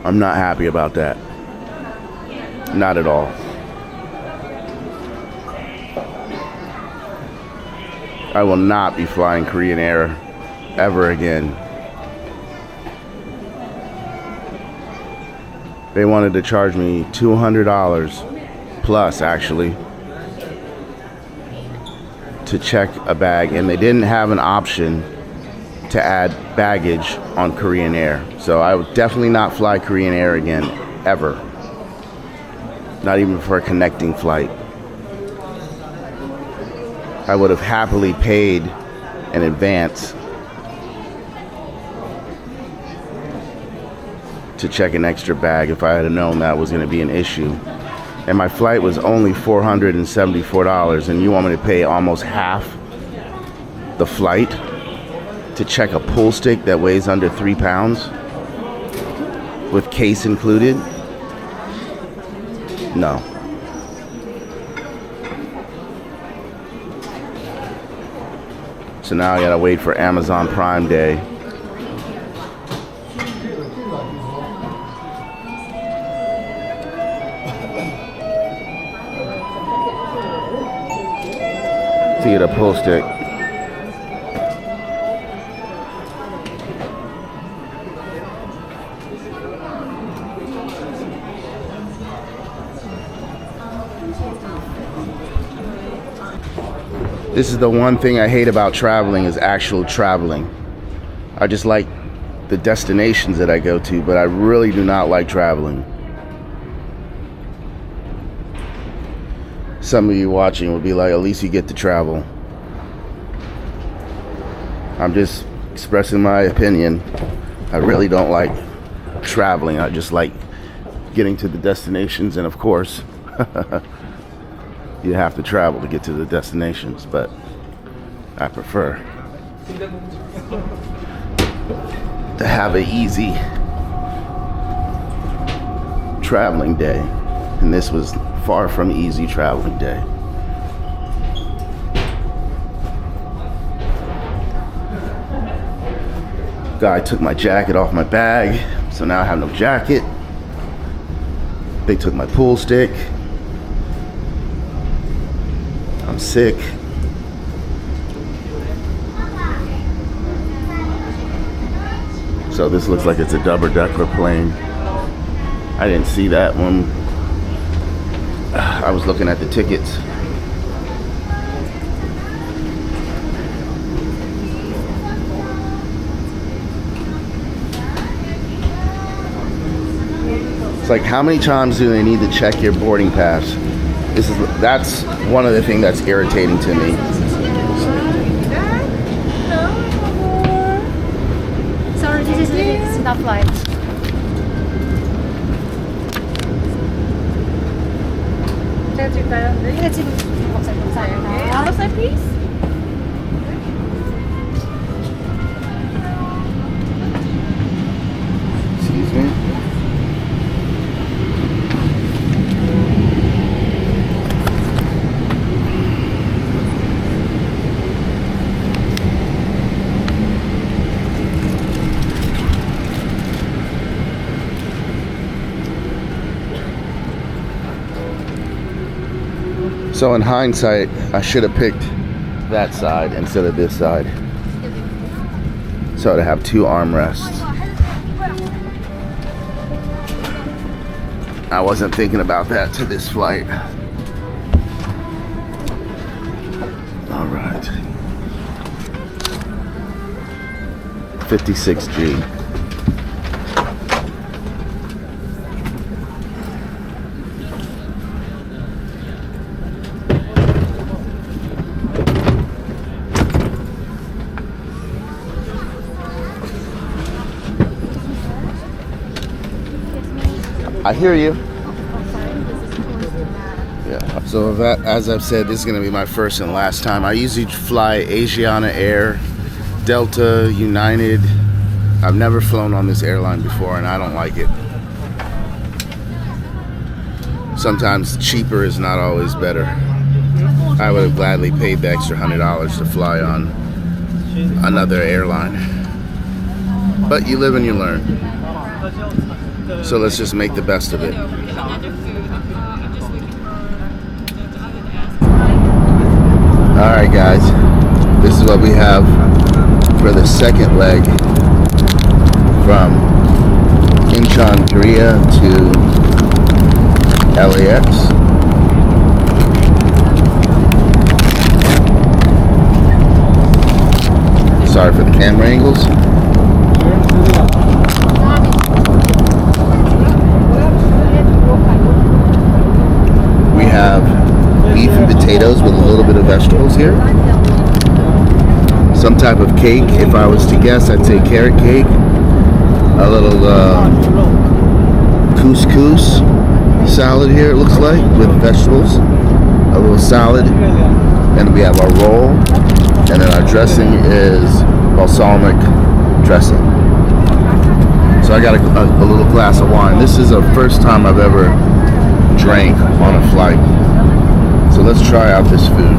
I'm not happy about that. Not at all. I will not be flying Korean Air ever again. They wanted to charge me $200 plus, actually, to check a bag, and they didn't have an option to add baggage on Korean Air. So I would definitely not fly Korean Air again, ever. Not even for a connecting flight. I would have happily paid in advance to check an extra bag if I had known that was going to be an issue. And my flight was only $474, and you want me to pay almost half the flight to check a pool stick that weighs under 3 pounds with case included? No. So now I gotta wait for Amazon Prime Day. To get a pull stick. This is the one thing I hate about traveling, is actual traveling. I just like the destinations that I go to, but I really do not like traveling. Some of you watching will be like, at least you get to travel. I'm just expressing my opinion. I really don't like traveling. I just like getting to the destinations, and of course, you have to travel to get to the destinations, but I prefer to have an easy traveling day, and this was far from easy traveling day. Guy took my jacket off my bag, so now I have no jacket. They took my pool stick. I'm sick. So this looks like it's a double-decker plane. I didn't see that one. I was looking at the tickets. It's like, how many times do they need to check your boarding pass? That's one of the things that's irritating to me. Sorry, this is not flight. Other side, please. Excuse me. So in hindsight, I should have picked that side instead of this side. So to have two armrests. I wasn't thinking about that to this flight. All right. 56G. I hear you. Yeah. So that, as I've said, this is going to be my first and last time. I usually fly Asiana Air, Delta, United. I've never flown on this airline before, and I don't like it. Sometimes cheaper is not always better. I would have gladly paid the extra $100 to fly on another airline. But you live and you learn. So let's just make the best of it. Alright guys, this is what we have for the second leg from Incheon, Korea to LAX. Sorry for the camera angles. We have beef and potatoes with a little bit of vegetables here. Some type of cake. If I was to guess, I'd say carrot cake. A little couscous salad here, it looks like, with vegetables. A little salad. And we have our roll. And then our dressing is balsamic dressing. So I got a little glass of wine. This is the first time I've ever drank on a flight. So let's try out this food.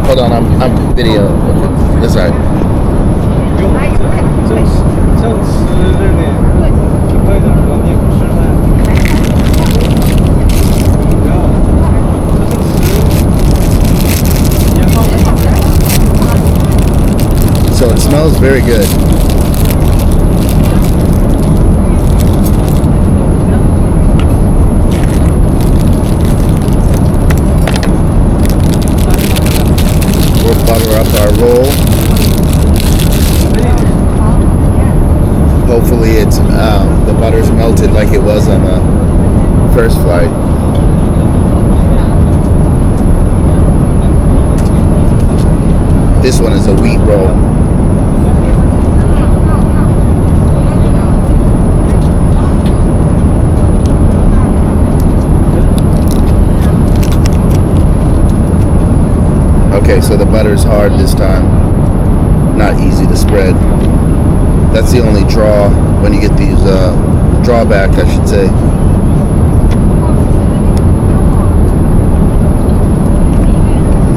Hold on, I'm video. Okay, that's all right. 正吃热点，快点，晚点不吃饭。不要，这是吃。 So it smells very good. We'll butter up our roll. Hopefully it's the butter's melted like it was on the first flight. This one is a wheat roll. Okay, so the butter's hard this time. Not easy to spread. That's the only draw when you get these, drawback, I should say.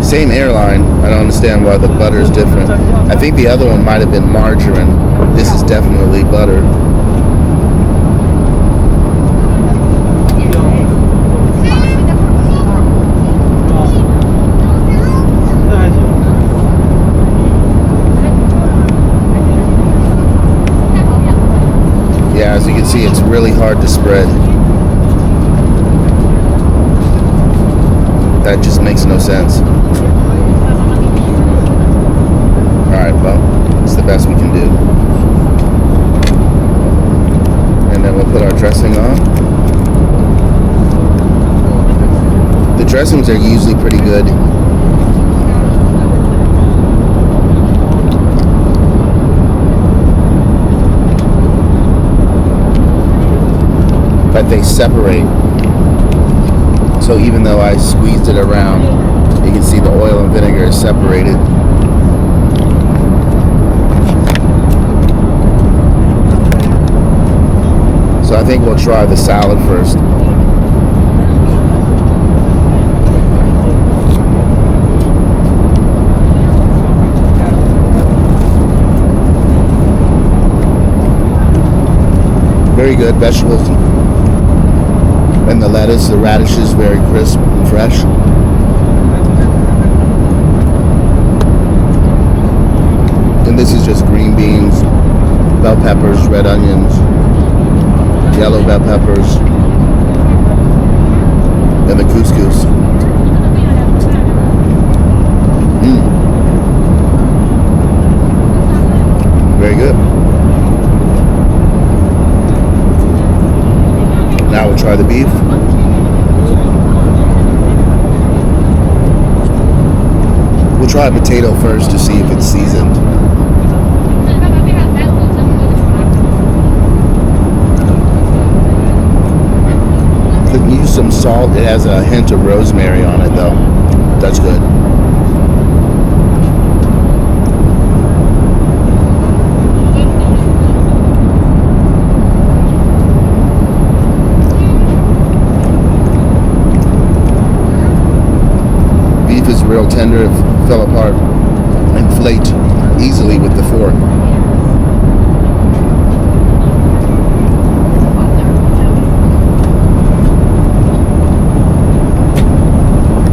Same airline. I don't understand why the butter is different. I think the other one might have been margarine. This is definitely butter. Yeah, as you can see, it's really hard to spread. That just makes no sense. Alright, well, it's the best we can do. And then we'll put our dressing on. The dressings are usually pretty good. But they separate. So even though I squeezed it around, you can see the oil and vinegar is separated. So I think we'll try the salad first. Very good vegetables. And the lettuce, the radishes, very crisp and fresh. And this is just green beans, bell peppers, red onions, yellow bell peppers, and the couscous. Very good. Now we'll try the beef. We'll try a potato first to see if it's seasoned. Could use some salt. It has a hint of rosemary on it though. That's good. Is real tender. It fell apart and flaked easily with the fork.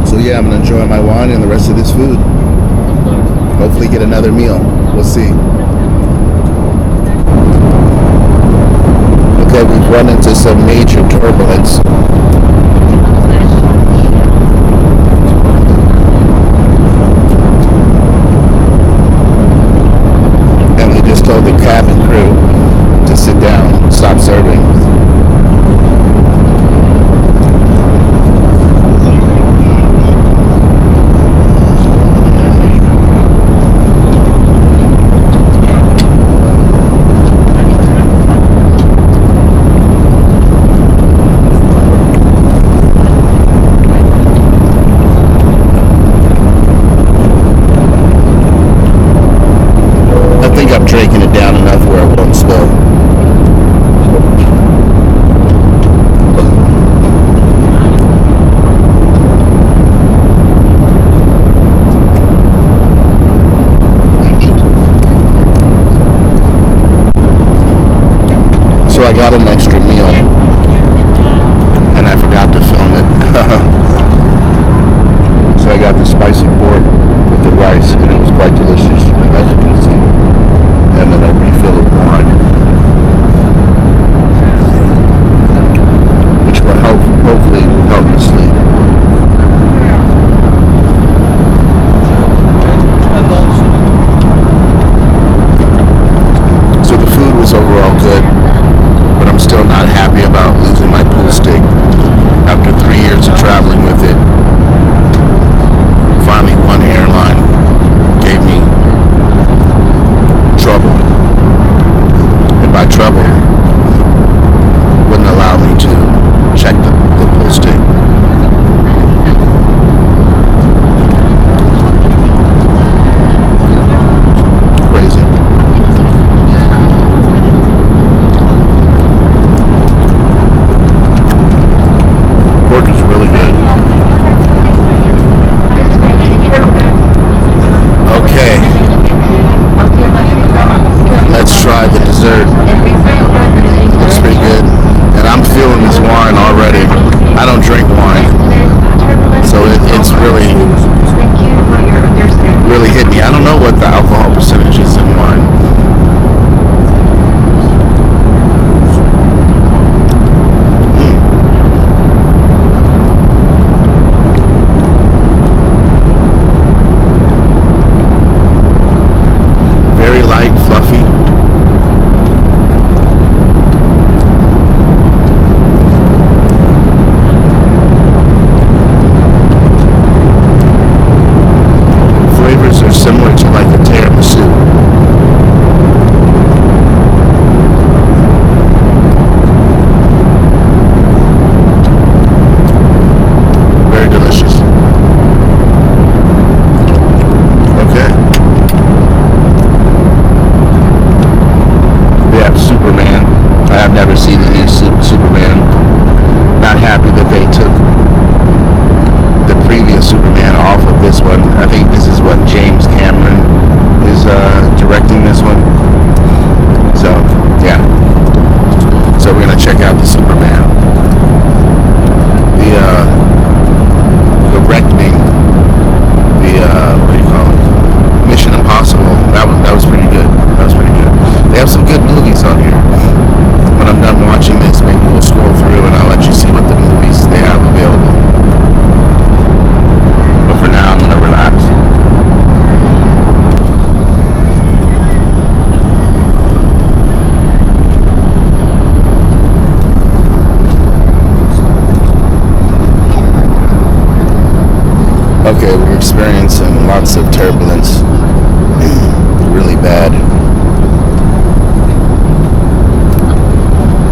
So yeah, I'm gonna enjoy my wine and the rest of this food. Hopefully get another meal. We'll see. Okay, we've run into some major turbulence. Told the cabin crew to sit down, stop serving. shaking it down enough where it won't spill. So I got an extra meal and I forgot to film it. So I got the spicy pork with the rice and it was quite delicious, as you can see. And then a refill of wine, which will hopefully help me sleep. So the food was overall good, but I'm still not happy about losing my pool stick after 3 years of traveling with it. Finally, one airline gave me trouble, and by trouble, wouldn't allow me to check the pool stick. Crazy. Pork is really good. Okay, let's try the dessert. Looks pretty good, and I'm feeling this wine already. I don't drink wine, so it's really hit me. I don't know what the alcohol percentage is in wine. Very light, fluffy. Flavors are similar to like a tiramisu. Very delicious. Okay. We have Superman. I have never seen the new Superman. Not happy that they took the previous Superman off of this one. I think this is what James Cameron is directing this one. So yeah. So we're gonna check out the Superman. The Reckoning. What do you call it? Mission Impossible. That was pretty good. That was pretty good. They have some good movies on here. When I'm done watching this, maybe we'll scroll through and I'll let you see what the movies they have available. But for now, I'm gonna relax. Okay, we're experiencing lots of turbulence. Really bad.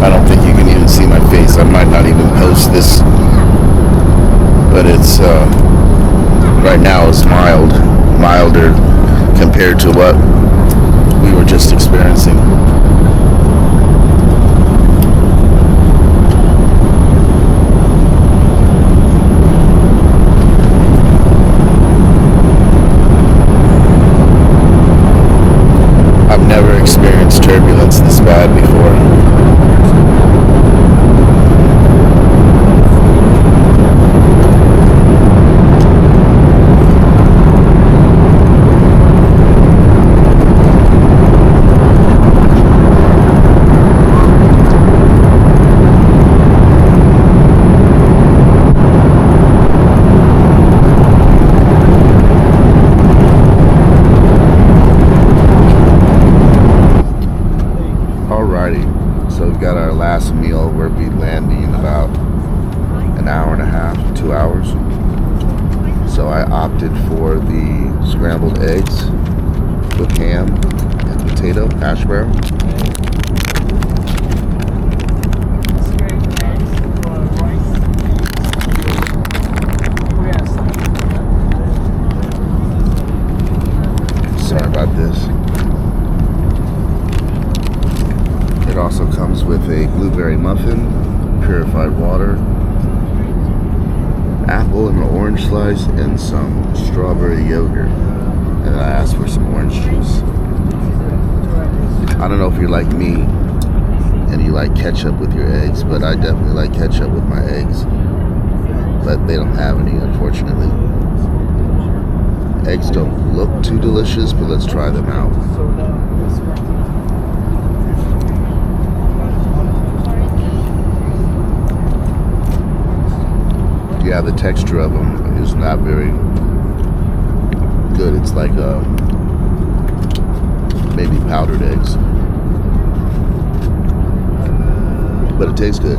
I don't think you can even see my face. I might not even post this. But it's, right now it's milder compared to what we were just experiencing. I've never experienced turbulence this bad before. So we've got our last meal. We'll be landing in about an hour and a half, 2 hours. So I opted for the scrambled eggs with ham and potato, hash brown. Sorry about this. also comes with a blueberry muffin, purified water, apple and an orange slice, and some strawberry yogurt. And I asked for some orange juice. I don't know if you're like me and you like ketchup with your eggs, but I definitely like ketchup with my eggs. But they don't have any, unfortunately. Eggs don't look too delicious, but let's try them out. Yeah, the texture of them is not very good. It's like maybe powdered eggs, but it tastes good.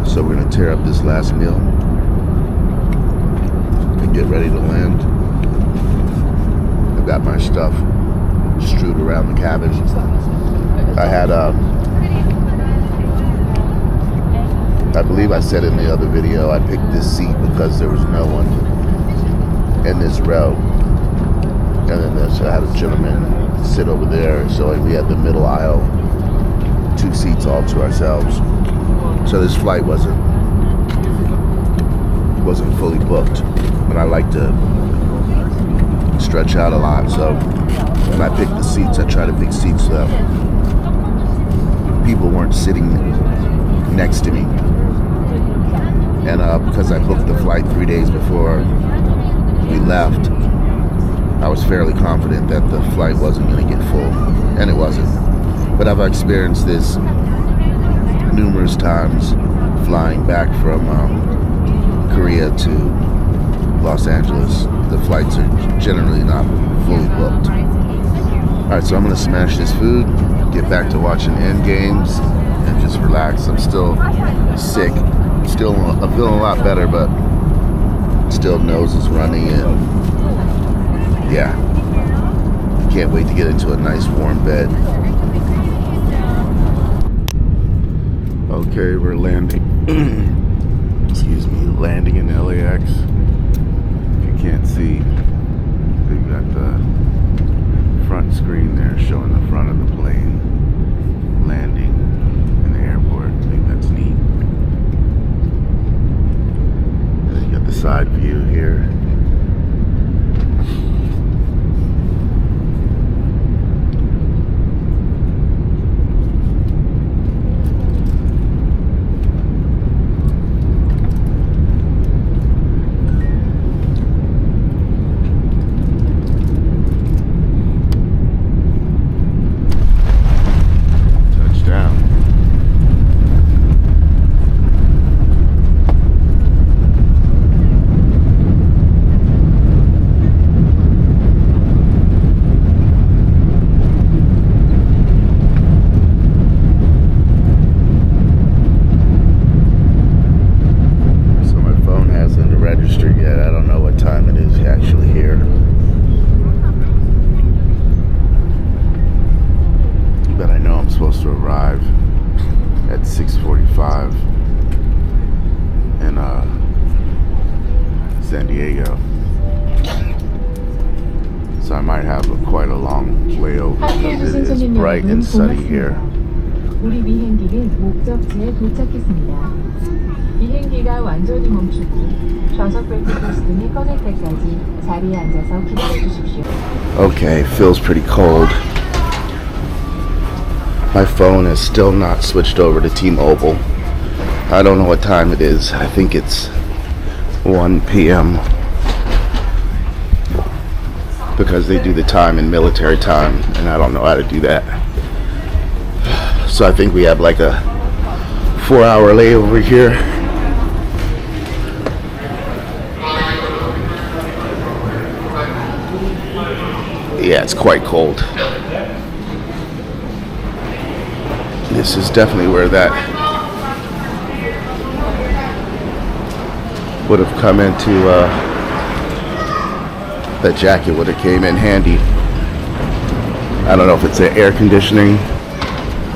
So we're gonna tear up this last meal and get ready to land. I've got my stuff strewed around the cabin. I had I believe I said in the other video, I picked this seat because there was no one in this row. And then I had a gentleman sit over there, so we had the middle aisle, 2 seats all to ourselves. So this flight wasn't fully booked, but I like to stretch out a lot. So when I pick the seats, I try to pick seats so that people weren't sitting next to me. And because I booked the flight 3 days before we left, I was fairly confident that the flight wasn't going to get full, and it wasn't. But I've experienced this numerous times flying back from Korea to Los Angeles. The flights are generally not fully booked. Alright, so I'm going to smash this food, get back to watching end games, and just relax. I'm still sick. I'm feeling a lot better, but still nose is running, and yeah, can't wait to get into a nice warm bed. Okay, we're landing. Excuse me, landing in LAX. If you can't see, they've got the front screen there showing the front of the plane landing in the airport. I think that's neat. And then you got the side view here. San Diego. So I might have quite a long layover because it is bright and sunny here. 우리 비행기는 목적지에 도착했습니다. 비행기가 완전히 멈추고 좌석 벨트 시스템이 꺼질 때까지 자리에 앉아서 기다려 주십시오. Okay, feels pretty cold. My phone is still not switched over to T-Mobile. I don't know what time it is. I think it's 1 p.m. because they do the time in military time, and I don't know how to do that. So I think we have like a 4-hour layover here. Yeah, it's quite cold. This is definitely where that would have come into, that jacket would have came in handy. I don't know if it's the air conditioning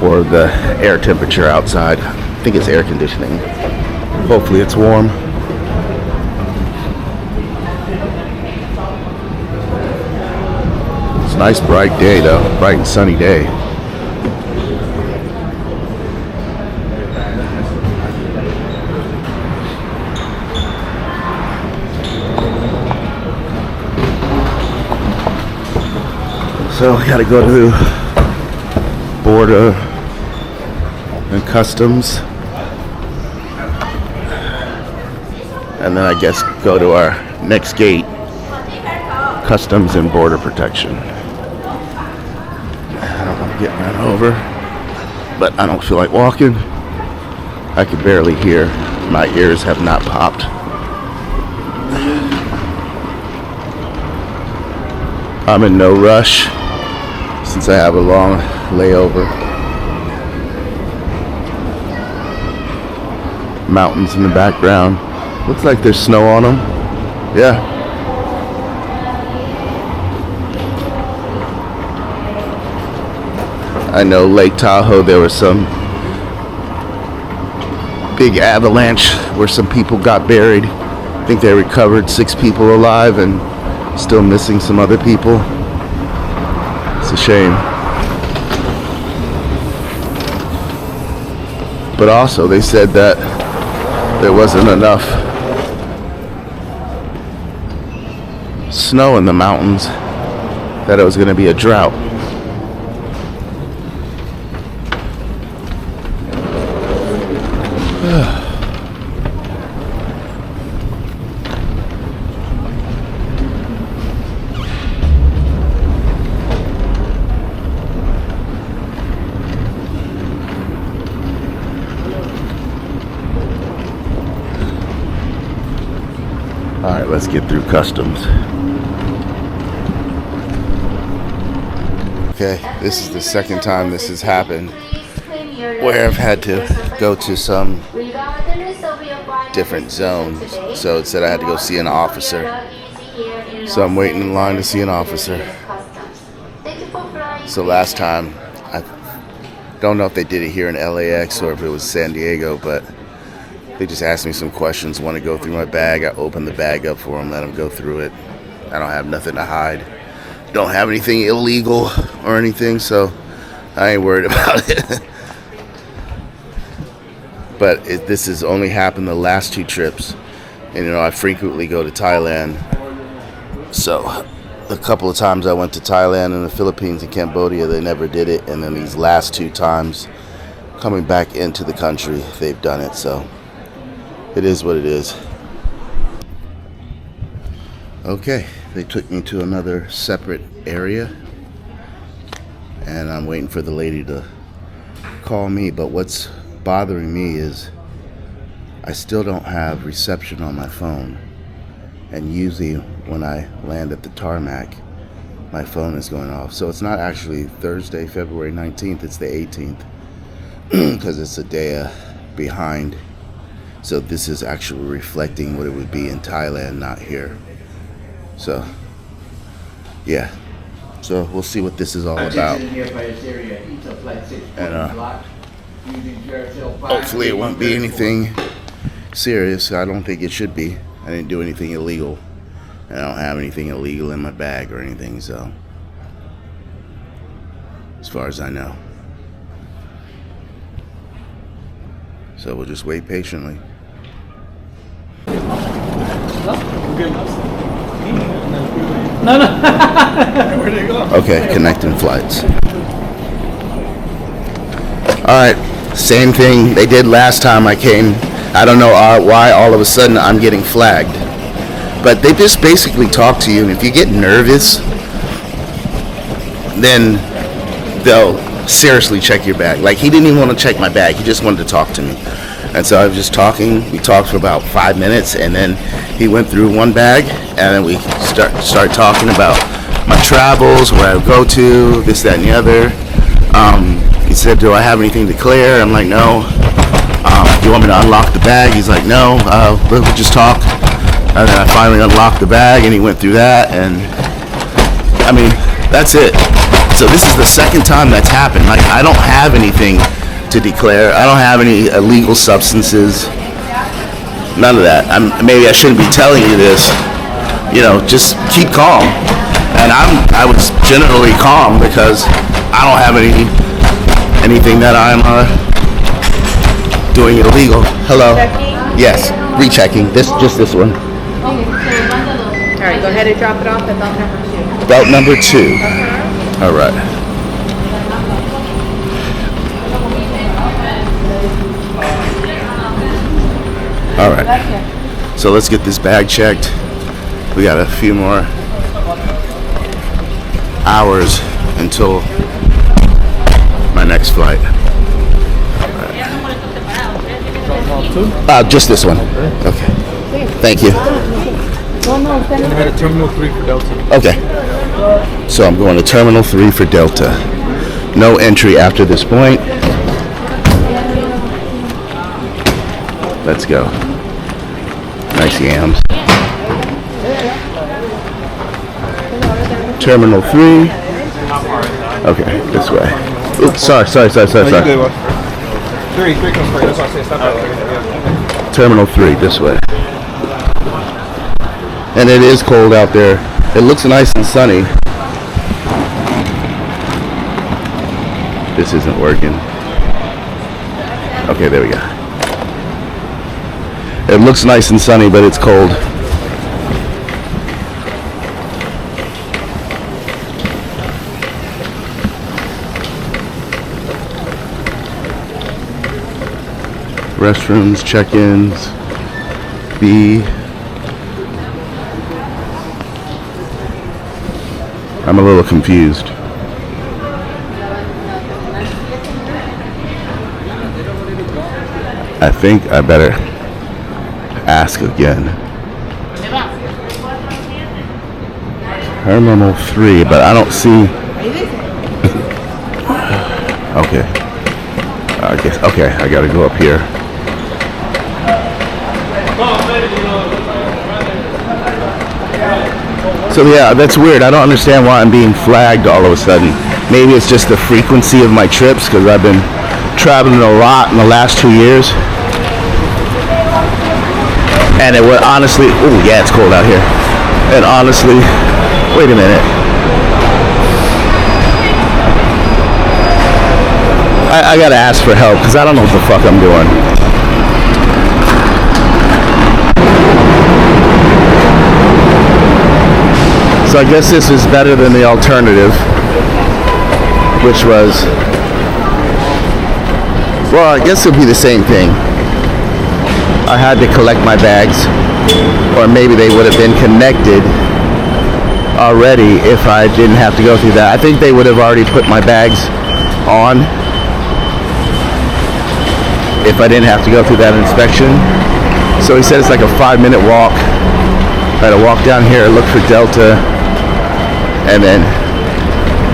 or the air temperature outside. I think it's air conditioning. Hopefully it's warm. It's a nice bright day though, bright and sunny day. So I gotta go to border and customs, and then I guess go to our next gate, customs and border protection. I don't want to get run over, but I don't feel like walking. I can barely hear. My ears have not popped. I'm in no rush since I have a long layover. Mountains in the background. Looks like there's snow on them. Yeah. I know Lake Tahoe, there was some big avalanche where some people got buried. I think they recovered 6 people alive and still missing some other people. It's a shame. But also they said that there wasn't enough snow in the mountains, that it was going to be a drought. Alright, let's get through customs. Okay, this is the second time this has happened where I've had to go to some different zones. So it said I had to go see an officer. So I'm waiting in line to see an officer. So last time, I don't know if they did it here in LAX or if it was San Diego, but they just asked me some questions, want to go through my bag. I opened the bag up for them, let them go through it. I don't have nothing to hide. Don't have anything illegal or anything, so I ain't worried about it. But this has only happened the last 2 trips. And I frequently go to Thailand. So a couple of times I went to Thailand and the Philippines and Cambodia, they never did it. And then these last 2 times coming back into the country, they've done it. So it is what it is. Okay, they took me to another separate area. And I'm waiting for the lady to call me. But what's bothering me is I still don't have reception on my phone. And usually when I land at the tarmac, my phone is going off. So it's not actually Thursday, February 19th, it's the 18th. Because it's a day behind. So this is actually reflecting what it would be in Thailand, not here. So, yeah. So we'll see what this is all about. And hopefully it won't be anything serious. I don't think it should be. I didn't do anything illegal. I don't have anything illegal in my bag or anything, so as far as I know. So we'll just wait patiently. Okay, connecting flights. Alright, same thing they did last time I came. I don't know why all of a sudden I'm getting flagged. But they just basically talk to you, and if you get nervous, then they'll seriously check your bag. Like, he didn't even want to check my bag, he just wanted to talk to me. And so I was just talking. We talked for about 5 minutes, and then he went through one bag, and then we start talking about my travels, where I go to, this, that, and the other. He said, do I have anything to clear? I'm like, no. Do you want me to unlock the bag? He's like, no, we'll just talk. And then I finally unlocked the bag, and he went through that, and I mean, that's it. So this is the second time that's happened. Like, I don't have anything to declare. I don't have any illegal substances. None of that. Maybe I shouldn't be telling you this. Just keep calm. And I was generally calm because I don't have anything that I'm doing illegal. Hello. Yes, rechecking. Just this one. All right, go ahead and drop it off at belt number 2. Belt number 2. All right. All right. So let's get this bag checked. We got a few more hours until my next flight. Just this one. Okay. Thank you. And head to Terminal 3 for Delta. Okay. So I'm going to Terminal 3 for Delta. No entry after this point. Let's go. Nice yams. Terminal 3. Okay, this way. Oops, sorry. Three comes first. That's why I say stop right. Terminal 3, this way. And it is cold out there. It looks nice and sunny. This isn't working. Okay, there we go. It looks nice and sunny, but it's cold. Restrooms, check-ins, B. I'm a little confused. I think I better ask again. Terminal 3, but I don't see. Okay. I guess, okay, I gotta go up here. So yeah, that's weird. I don't understand why I'm being flagged all of a sudden. Maybe it's just the frequency of my trips because I've been traveling a lot in the last 2 years. And it would honestly, oh yeah, it's cold out here. And honestly, wait a minute. I gotta ask for help because I don't know what the fuck I'm doing. So I guess this is better than the alternative, which was, well, I guess it'll be the same thing. I had to collect my bags, or maybe they would have been connected already if I didn't have to go through that. I think they would have already put my bags on if I didn't have to go through that inspection. So he said it's like a 5-minute walk. I had to walk down here, look for Delta, and then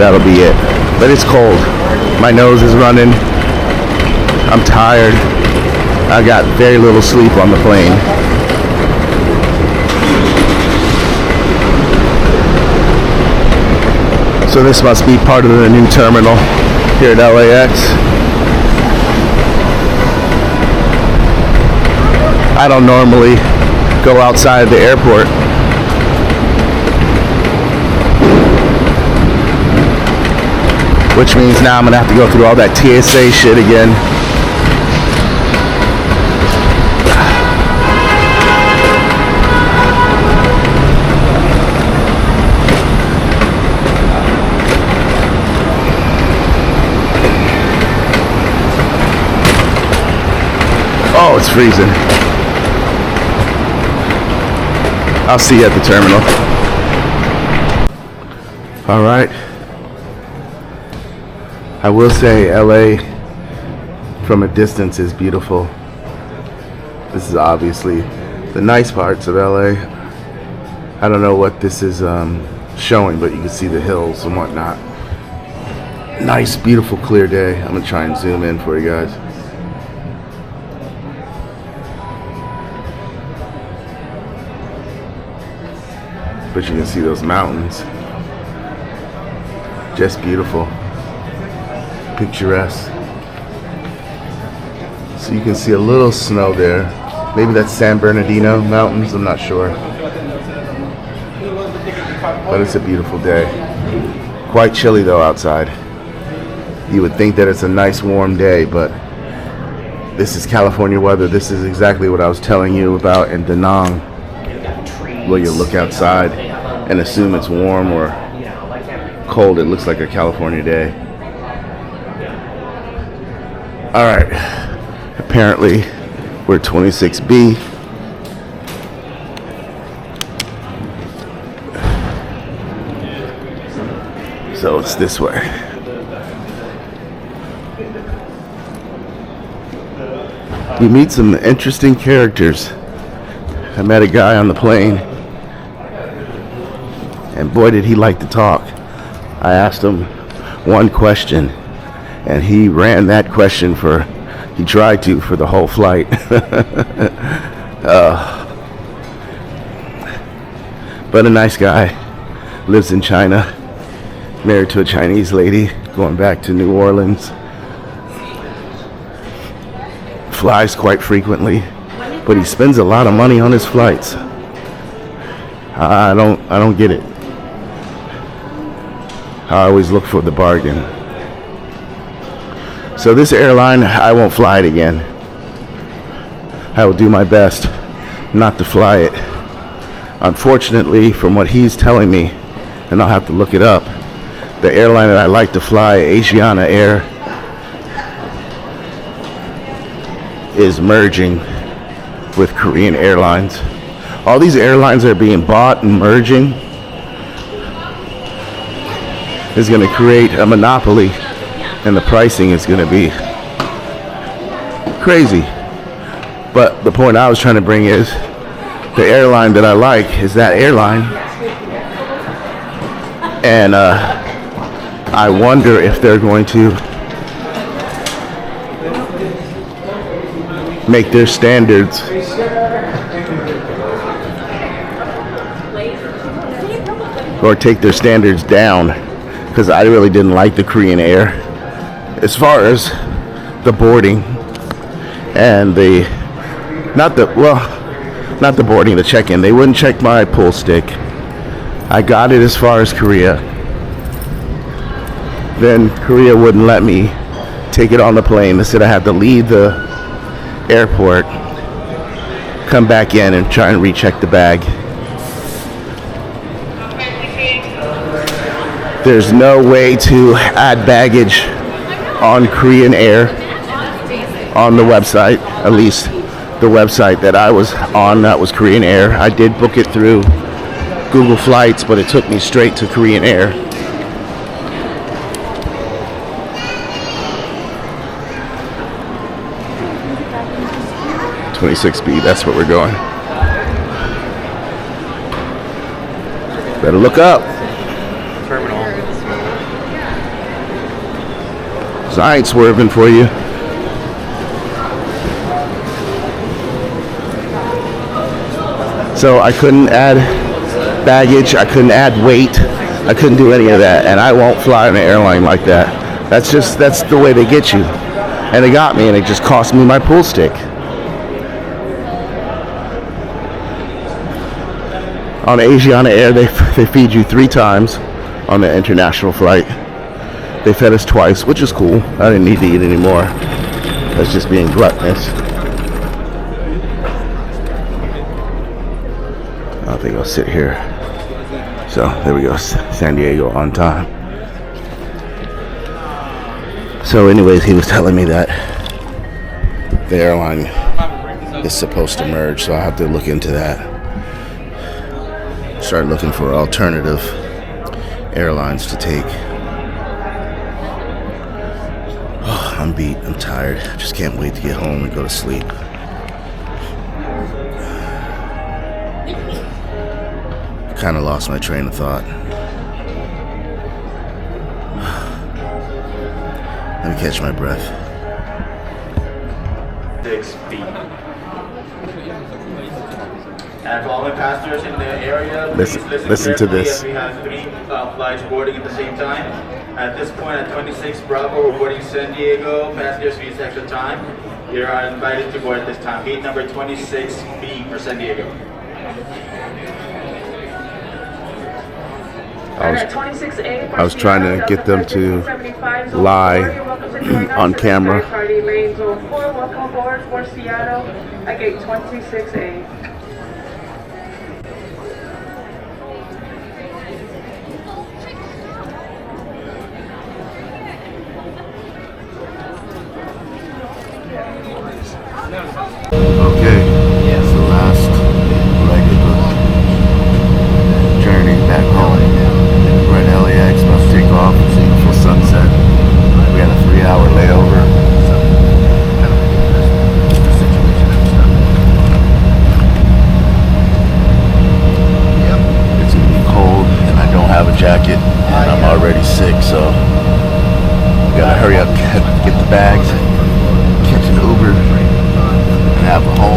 that'll be it. But it's cold. My nose is running. I'm tired. I got very little sleep on the plane. So this must be part of the new terminal here at LAX. I don't normally go outside the airport. Which means now I'm gonna have to go through all that TSA shit again. Oh, it's freezing. I'll see you at the terminal. All right. I will say LA from a distance is beautiful. This is obviously the nice parts of LA. I don't know what this is showing, but you can see the hills and whatnot. Nice, beautiful, clear day. I'm gonna try and zoom in for you guys. But you can see those mountains. Just beautiful. Picturesque. So you can see a little snow there. Maybe that's San Bernardino Mountains, I'm not sure. But it's a beautiful day. Quite chilly though outside. You would think that it's a nice warm day, but this is California weather. This is exactly what I was telling you about in Da Nang, where you look outside and assume it's warm or cold. It looks like a California day. All right. Apparently, we're 26B. So it's this way. You meet some interesting characters. I met a guy on the plane, and boy did he like to talk. I asked him one question, and he ran that question he tried to for the whole flight. But a nice guy, lives in China, married to a Chinese lady, going back to New Orleans. Flies quite frequently, but he spends a lot of money on his flights. I don't get it. I always look for the bargain. So this airline, I won't fly it again. I will do my best not to fly it. Unfortunately, from what he's telling me, and I'll have to look it up, the airline that I like to fly, Asiana Air, is merging with Korean Airlines. All these airlines are being bought and merging. Is going to create a monopoly, and the pricing is going to be crazy. But the point I was trying to bring is the airline that I like is that airline, and I wonder if they're going to make their standards or take their standards down, because I really didn't like the Korean Air as far as the boarding and not the boarding, the check-in. They wouldn't check my pull stick. I got it as far as Korea. Then Korea wouldn't let me take it on the plane. They said I had to leave the airport, come back in and try and recheck the bag. There's no way to add baggage on Korean Air on the website, at least the website that I was on, that was Korean Air. I did book it through Google Flights, but it took me straight to Korean Air. .26B, that's where we're going. Better look up. Terminal. 'Cause I ain't swerving for you. So I couldn't add baggage, I couldn't add weight, I couldn't do any of that, and I won't fly on an airline like that. That's the way they get you. And they got me, and it just cost me my pool stick. On Asiana Air, they feed you 3 times on the international flight. They fed us twice, which is cool. I didn't need to eat anymore. That's just being gluttonous. I think I'll sit here. So there we go, San Diego on time. So anyways, he was telling me that the airline is supposed to merge, so I have to look into that. Start looking for alternative airlines to take. Oh, I'm beat, I'm tired. I just can't wait to get home and go to sleep. Kind of lost my train of thought. Let me catch my breath. 6 feet. And for all the passengers in the area, Listen please to carefully this. as we have 3 flights boarding at the same time. At this point, at 26 Bravo, we're boarding San Diego. Passengers, please extra time. You are invited to board at this time. Gate number 26B for San Diego. I was trying to get them to lie on camera. Welcome aboard for Seattle at gate 26A. Okay, it's the last leg of the journey back home. We're at LAX, about to take off. It's beautiful sunset. We had a 3-hour layover. It's gonna be cold, and I don't have a jacket, and I'm already sick, so we gotta hurry up, get the bags, catch an Uber, and have a home